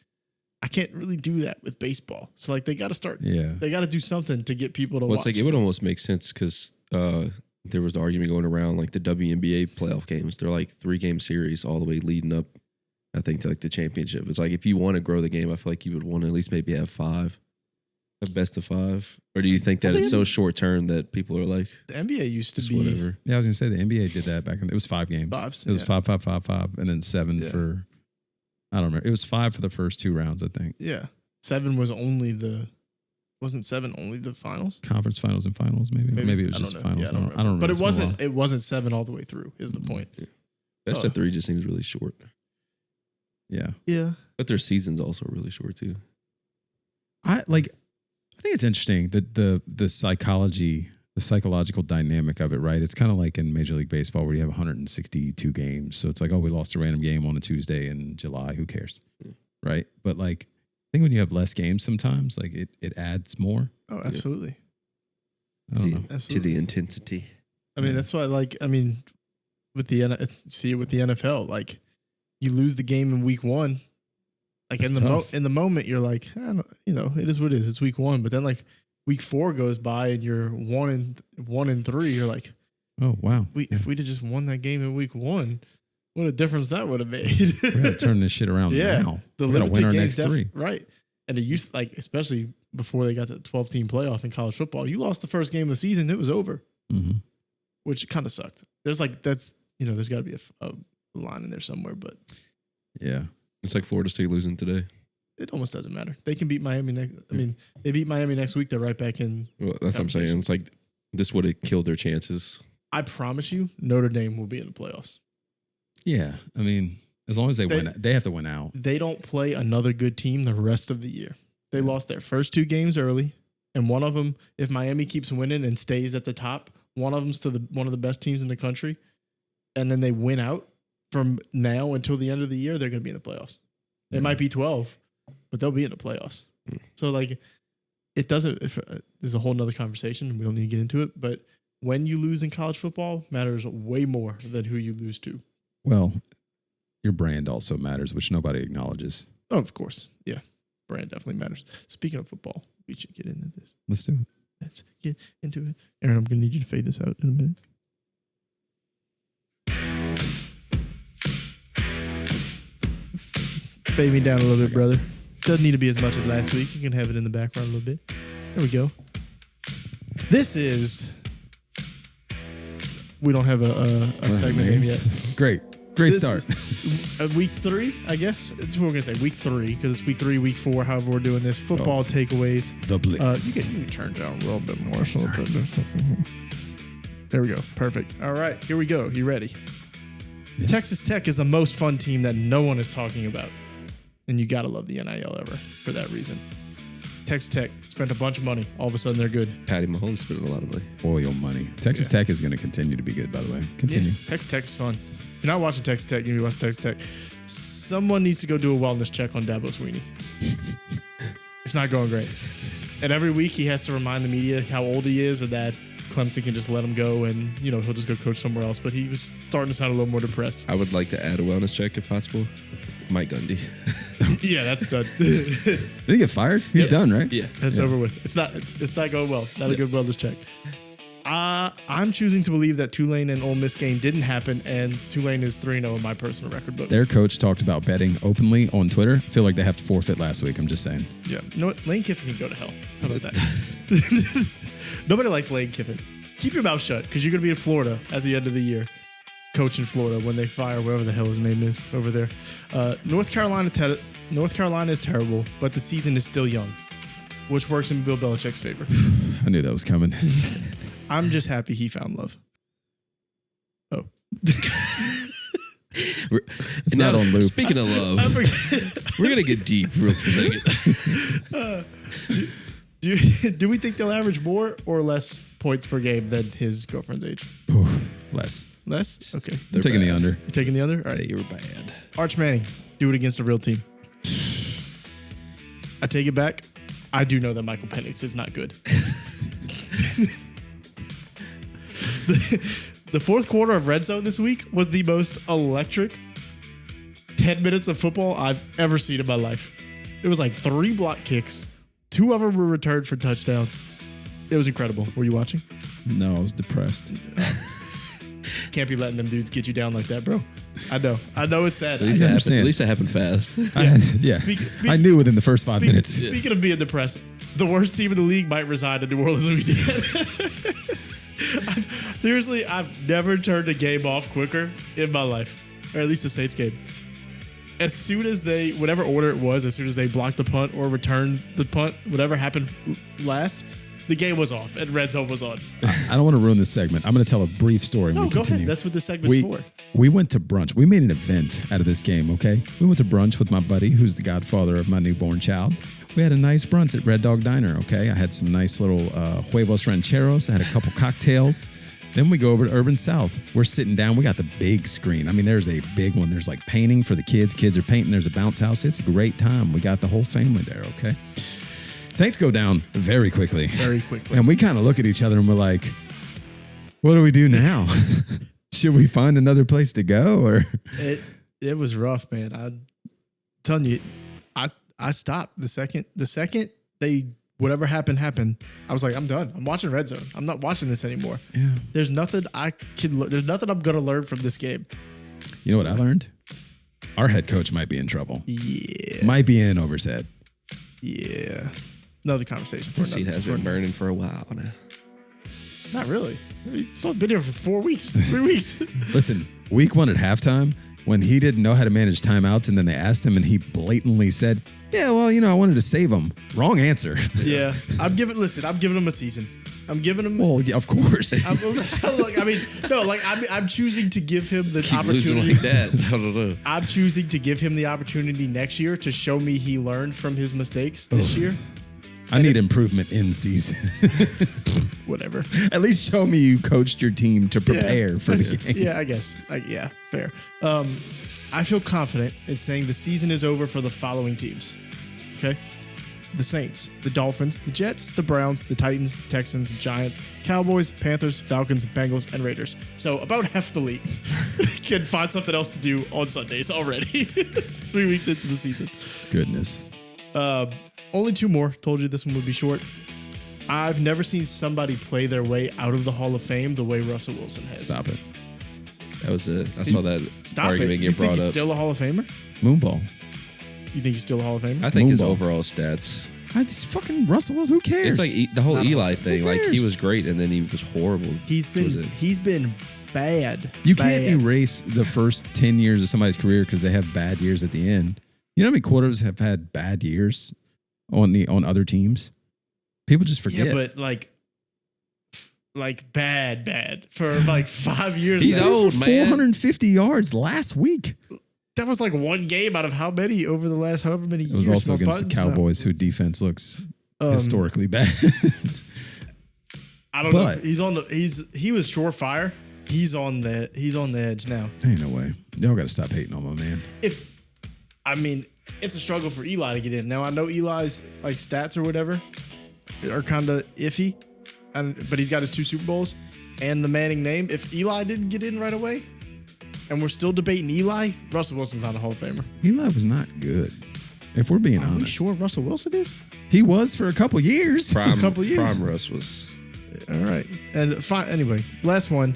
I can't really do that with baseball. So like they got to start. Yeah, they got to do something to get people to watch. It's like it would almost make sense because there was the argument going around like the WNBA playoff games. They're like 3-game series all the way leading up, I think, to like the championship. It's like if you want to grow the game, I feel like you would want to at least maybe have 5. A best of 5, or do you think that it's so short term that people are like the NBA used to be whatever? Yeah, I was gonna say the NBA did that back in. It was 5 games. It was 5, 5, 5, 5, and then 7 for. I don't remember. It was 5 for the first 2 rounds, I think. Yeah, 7 was only wasn't 7 only the finals? Conference finals and finals, maybe it was just finals. Yeah, I don't remember. But it wasn't 7 all the way through. Is the point? Yeah. Best of 3 just seems really short. Yeah. But their season's also really short too. I think it's interesting that the psychological dynamic of it, right? It's kind of like in Major League Baseball where you have 162 games. So it's like, oh, we lost a random game on a Tuesday in July. Who cares? Right? But like, I think when you have less games sometimes, like it adds more. Oh, absolutely. I don't know. To the intensity. I mean, that's why, with the NFL, like you lose the game in week 1. Like in the moment, you're like, it is what it is. It's week 1, but then like week 4 goes by and you're 1-3. You're like, oh wow, if we'd have just won that game in week 1, what a difference that would have made. We got to turn this shit around now. The limited games, right? And it used especially before they got the 12-team playoff in college football, you lost the first game of the season, it was over, which kind of sucked. There's there's got to be a line in there somewhere, but yeah. It's like Florida State losing today. It almost doesn't matter. They can beat Miami next. I mean, they beat Miami next week. They're right back in. Well, that's what I'm saying. It's like this would have killed their chances. I promise you, Notre Dame will be in the playoffs. Yeah, I mean, as long as they win, they have to win out. They don't play another good team the rest of the year. They lost their first 2 games early, and one of them, if Miami keeps winning and stays at the top, one of them's to one of the best teams in the country, and then they win out. From now until the end of the year, they're going to be in the playoffs. It might be 12, but they'll be in the playoffs. So, like, it doesn't. There's a whole nother conversation. We don't need to get into it. But when you lose in college football, matters way more than who you lose to. Well, your brand also matters, which nobody acknowledges. Oh, of course, yeah, brand definitely matters. Speaking of football, we should get into this. Let's do it. Let's get into it. Aaron, I'm going to need you to fade this out in a minute. Fade me down a little bit, brother. Doesn't need to be as much as last week. You can have it in the background a little bit. There we go. This is. We don't have a segment name yet. Great start. Week 3, I guess. It's what we're gonna say. Week 3, because it's week 3, week 4. However, we're doing this. Football takeaways. The Blitz. You can turn down a little bit more. So there we go. Perfect. All right, here we go. You ready? Yeah. Texas Tech is the most fun team that no one is talking about. And you got to love the NIL ever for that reason. Texas Tech spent a bunch of money. All of a sudden, they're good. Patty Mahomes spent a lot of money. Oil money. Texas Tech is going to continue to be good, by the way. Continue. Yeah, Texas Tech's fun. If you're not watching Texas Tech, you need to watch Texas Tech. Someone needs to go do a wellness check on Dabo Swinney. It's not going great. And every week, he has to remind the media how old he is and that Clemson can just let him go and, he'll just go coach somewhere else. But he was starting to sound a little more depressed. I would like to add a wellness check if possible. Mike Gundy. Yeah, that's done. Did he get fired? He's done, right? Yeah. That's over with. It's not going well. Not a good wellness check. I'm choosing to believe that Tulane and Ole Miss game didn't happen, and Tulane is 3-0 in my personal record book. Their coach talked about betting openly on Twitter. I feel like they have to forfeit last week. I'm just saying. Yeah. You know what? Lane Kiffin can go to hell. How about that? Nobody likes Lane Kiffin. Keep your mouth shut, because you're going to be in Florida at the end of the year. Coach in Florida when they fire whatever the hell his name is over there. North Carolina is terrible, but the season is still young. which works in Bill Belichick's favor. I knew that was coming. I'm just happy he found love. Oh. It's not on loop. Speaking of love, we're going to get deep real quick. Do we think they'll average more or less points per game than his girlfriend's age? Ooh, less. Less? Okay. I'm taking the under. You're taking the under? All right. You were bad. Arch Manning, do it against a real team. I take it back. I do know that Michael Penix is not good. The fourth quarter of Red Zone this week was the most electric 10 minutes of football I've ever seen in my life. It was like 3 block kicks. 2 of them were returned for touchdowns. It was incredible. Were you watching? No, I was depressed. Can't be letting them dudes get you down like that, bro. I know it's sad. At least, I it happened, understand. at least it happened fast. Yeah. Speak- I knew within the first 5 minutes. Speaking of being depressed, the worst team in the league might reside in New Orleans, Louisiana. Seriously, I've never turned a game off quicker in my life, or at least the Saints game. As soon as they, whatever order it was, as soon as they blocked the punt or returned the punt, whatever happened last, the game was off and Red Zone was on. I don't want to ruin this segment. I'm going to tell a brief story. No, we go continue. ahead. That's what this segment's for. We went to brunch. We made an event out of this game, okay? We went to brunch with my buddy, who's the godfather of my newborn child. We had a nice brunch at Red Dog Diner, okay? I had some nice little huevos rancheros. I had a couple cocktails. Then we go over to Urban South. We're sitting down. We got the big screen. I mean, there's a big one. There's like painting for the kids. Kids are painting. There's a bounce house. It's a great time. We got the whole family there, okay? Saints go down very quickly. Very quickly. And we kind of look at each other and we're like, what do we do now? Should we find another place to go? Or It was rough, man. I'm telling you, I stopped the second they whatever happened. I was like, I'm done. I'm watching Red Zone. I'm not watching this anymore. Yeah. There's nothing there's nothing I'm gonna learn from this game. You know what I learned? Our head coach might be in trouble. Yeah. Might be in over his head. Yeah. Another conversation for This seat has been burning for a while now. Not really. He's only been here for 4 weeks, 3 weeks. Listen, week 1 at halftime, when he didn't know how to manage timeouts, and then they asked him, and he blatantly said, "Yeah, well, I wanted to save him." Wrong answer. Yeah. I'm giving him a season. I'm giving him. Well, yeah, of course. I'm choosing to give him the Keep losing opportunity. like that. I don't know. I'm choosing to give him the opportunity next year to show me he learned from his mistakes this year. I need improvement in season. Whatever. At least show me you coached your team to prepare for the game. Yeah, I guess. Yeah, fair. I feel confident in saying the season is over for the following teams. Okay? The Saints, the Dolphins, the Jets, the Browns, the Titans, Texans, Giants, Cowboys, Panthers, Falcons, Bengals, and Raiders. So about half the league can find something else to do on Sundays already. 3 weeks into the season. Goodness. Only 2 more. Told you this one would be short. I've never seen somebody play their way out of the Hall of Fame the way Russell Wilson has. Stop it. That was I saw that Stop argument it. You get think brought he's up. still a Hall of Famer? Moonball. You think he's still a Hall of Famer? I think his Moonball. overall stats. It's fucking Russell Wilson. Who cares? It's like the whole Not a- Eli thing. Like he cares? was great, and then he was horrible. He's been bad. You Bad. can't erase the first 10 years of somebody's career because they have bad years at the end. You know how many quarters have had bad years on other teams? People just forget. Yeah, but like bad for like 5 years. He's now. old, man. 450 yards last week. That was like one game out of how many over the last however many years. It was also No against the buttons, no. Cowboys, whose defense looks historically bad. I don't know. But- He was surefire. He's on the edge now. Ain't no way. Y'all got to stop hating on my man. It's a struggle for Eli to get in. Now I know Eli's like stats or whatever are kind of iffy, but he's got his 2 Super Bowls and the Manning name. If Eli didn't get in right away, and we're still debating Eli, Russell Wilson's not a Hall of Famer. Eli was not good. If we're being Are you honest, sure Russell Wilson is? he was for a couple years. Prime, couple years. Prime Russ was. All right. And anyway, last one.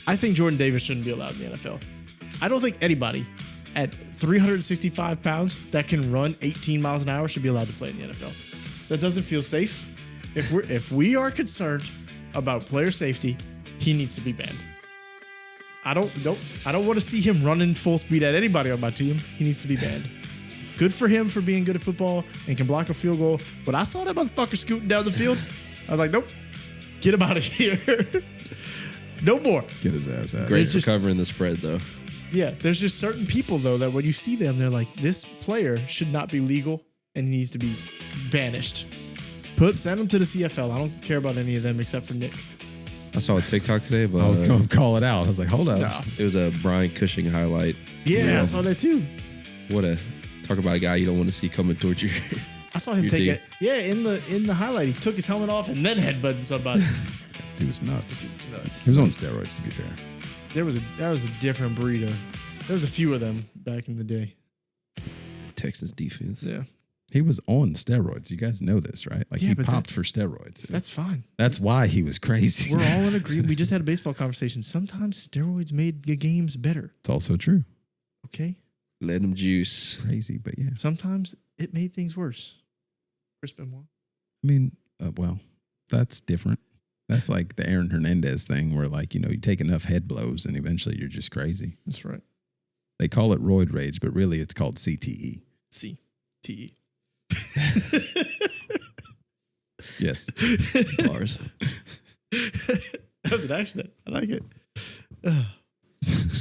I think Jordan Davis shouldn't be allowed in the NFL. I don't think anybody at 365 pounds that can run 18 miles an hour should be allowed to play in the NFL. That doesn't feel safe. If we are concerned about player safety, he needs to be banned. I don't want to see him running full speed at anybody on my team. He needs to be banned. good for him for being good at football and can block a field goal. But I saw that motherfucker scooting down the field. I was like, nope, get him out of here. No more. Get his ass out. Great for covering the spread, though. Yeah, there's just certain people, though, that when you see them, they're like, this player should not be legal and needs to be banished. Send them to the CFL. I don't care about any of them except for Nick. I saw a TikTok today, but I was going to call it out. I was like, hold up. Nah. it was a Brian Cushing highlight. Yeah, I saw that too. Talk about a guy you don't want to see coming towards you. I saw him take it. Yeah, in the highlight, he took his helmet off and then headbutted somebody. Dude was nuts. He was nuts. He was on steroids, to be fair. That was a different breed of. There was a few of them back in the day. Texans defense. Yeah, He was on steroids. You guys know this, right? Like, Yeah, he but popped that's- for steroids. that's fine. That's why he was crazy. We're all in agreement. We just had a baseball conversation. Sometimes steroids made the games better. It's also true. Okay. Let him juice. Crazy, but yeah. Sometimes it made things worse. Chris Benoit. I mean, well, that's different. That's like the Aaron Hernandez thing where, like, you know, you take enough head blows and eventually you're just crazy. That's right. They call it roid rage, but really it's called CTE. CTE. Yes. Bars. That was an accident. I like it.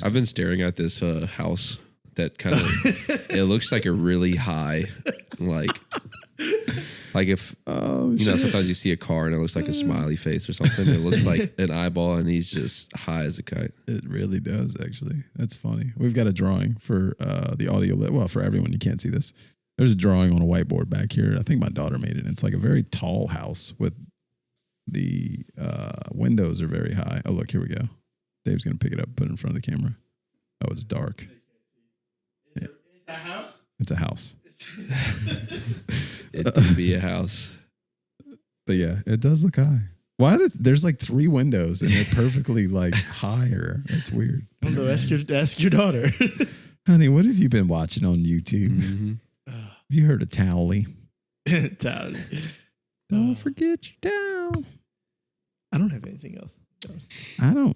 I've been staring at this house that kind of it looks like a really high, like if you know sometimes you see a car and it looks like a smiley face or something. It looks like an eyeball and he's just high as a kite. It really does, actually. That's funny. We've got a drawing for the audio. Well, for everyone, you can't see this. There's a drawing on a whiteboard back here. I think my daughter made it. It's like a very tall house with the windows are very high. Oh, look, here we go. Dave's going to pick it up and put it in front of the camera. Oh, it's dark. It's a house? It's a house. It could be a house. But yeah, it does look high. Why? There's like 3 windows and they're perfectly like higher. That's weird. I don't know. Ask your daughter. Honey, what have you been watching on YouTube? Mm-hmm. Have you heard of Towley? Towel. Don't forget your towel. I don't have anything else. I don't.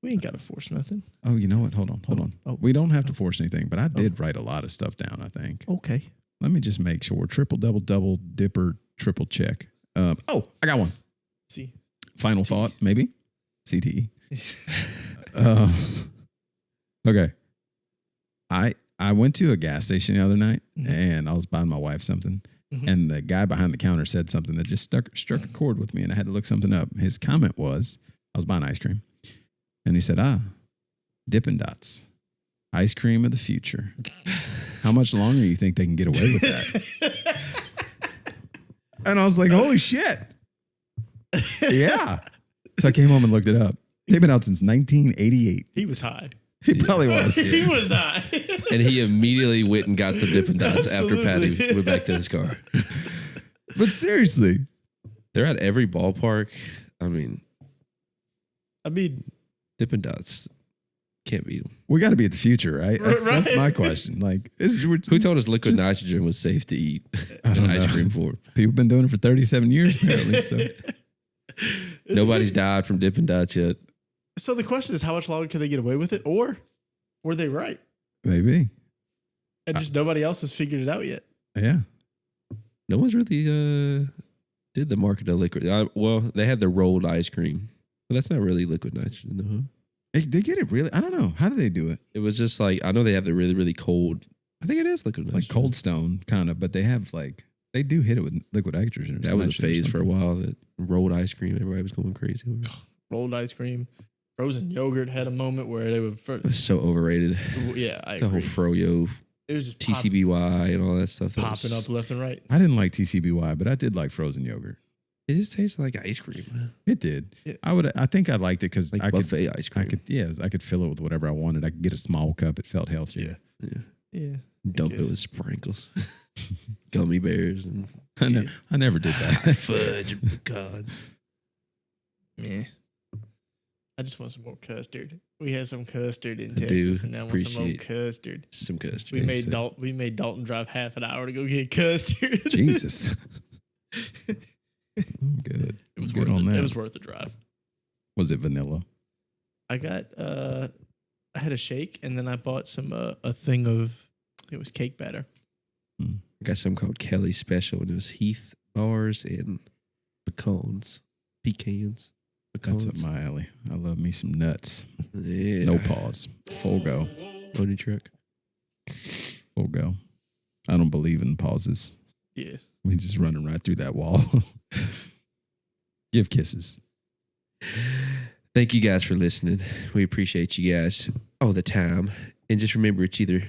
We ain't got to force nothing. Oh, you know what? Hold on. Oh. We don't have to force anything, but I did write a lot of stuff down, I think. Okay. Let me just make sure. Triple, double, dipper, triple check. I got one. See. Final thought, maybe. CTE. Okay. I went to a gas station the other night and I was buying my wife something. Mhm. And the guy behind the counter said something that just struck a chord with me and I had to look something up. His comment was, I was buying ice cream. And he said, Dippin' Dots, ice cream of the future. How much longer do you think they can get away with that? And I was like, holy shit. Yeah. So I came home and looked it up. They've been out since 1988. He was high. He probably was. He was high. And he immediately went and got some Dippin' Dots after Absolutely. Patty went back to his car. But seriously. They're at every ballpark. I mean, Dippin' Dots can't beat them. We got to be at the future, right? That's Right. my question. Like, Who told us liquid just- nitrogen was safe to eat I don't in ice know. cream form? People been doing it for 37 years, apparently. So Nobody's died from Dippin' Dots yet. So the question is, how much longer can they get away with it, or were they right? maybe. And just nobody else has figured it out yet. Yeah. No one's really did the market of liquid. Well, they had the rolled ice cream, but that's not really liquid nitrogen, though. Huh? They get it really. I don't know. How do they do it? It was just like I know they have the really really cold. I think it is liquid nitrogen. Like Cold Stone, kind of, but they have like, they do hit it with liquid nitrogen. Or That was a nitrogen or phase for a something. while. That rolled ice cream, everybody was going crazy over. It Rolled ice cream, frozen yogurt had a moment where they would. was so overrated. Yeah, I The whole agree. froyo, It was just TCBY, and all that stuff. That popping was- up left and right. I didn't like TCBY, but I did like frozen yogurt. It just tasted like ice cream, It did. Yeah. I think I liked it because like I could, buffet ice cream. I could fill it with whatever I wanted. I could get a small cup. It felt healthier. Yeah. Yeah. Dump it guess. with sprinkles, gummy bears, and I never did that. fudge pecans. Meh. I just want some more custard. We had some custard in I Texas, do and now I want some more appreciate- custard. Some custard. We made so- Dalton drive half an hour to go get custard. Jesus. I'm good. It was good worth on it. that. It was worth the drive. Was it vanilla? I got I had a shake, and then I bought some a thing of, it was cake batter, Mm. I got something called Kelly Special, and it was Heath bars and pecans. That's up my alley. I love me some nuts. Yeah. No pause. Full go. Pony truck. Full go. I don't believe in pauses. Yes. We just running right through that wall. Give kisses. Thank you guys for listening. We appreciate you guys all the time. And just remember, it's either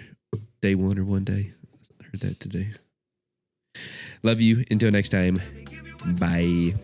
day one or one day. I heard that today. Love you. Until next time. Bye.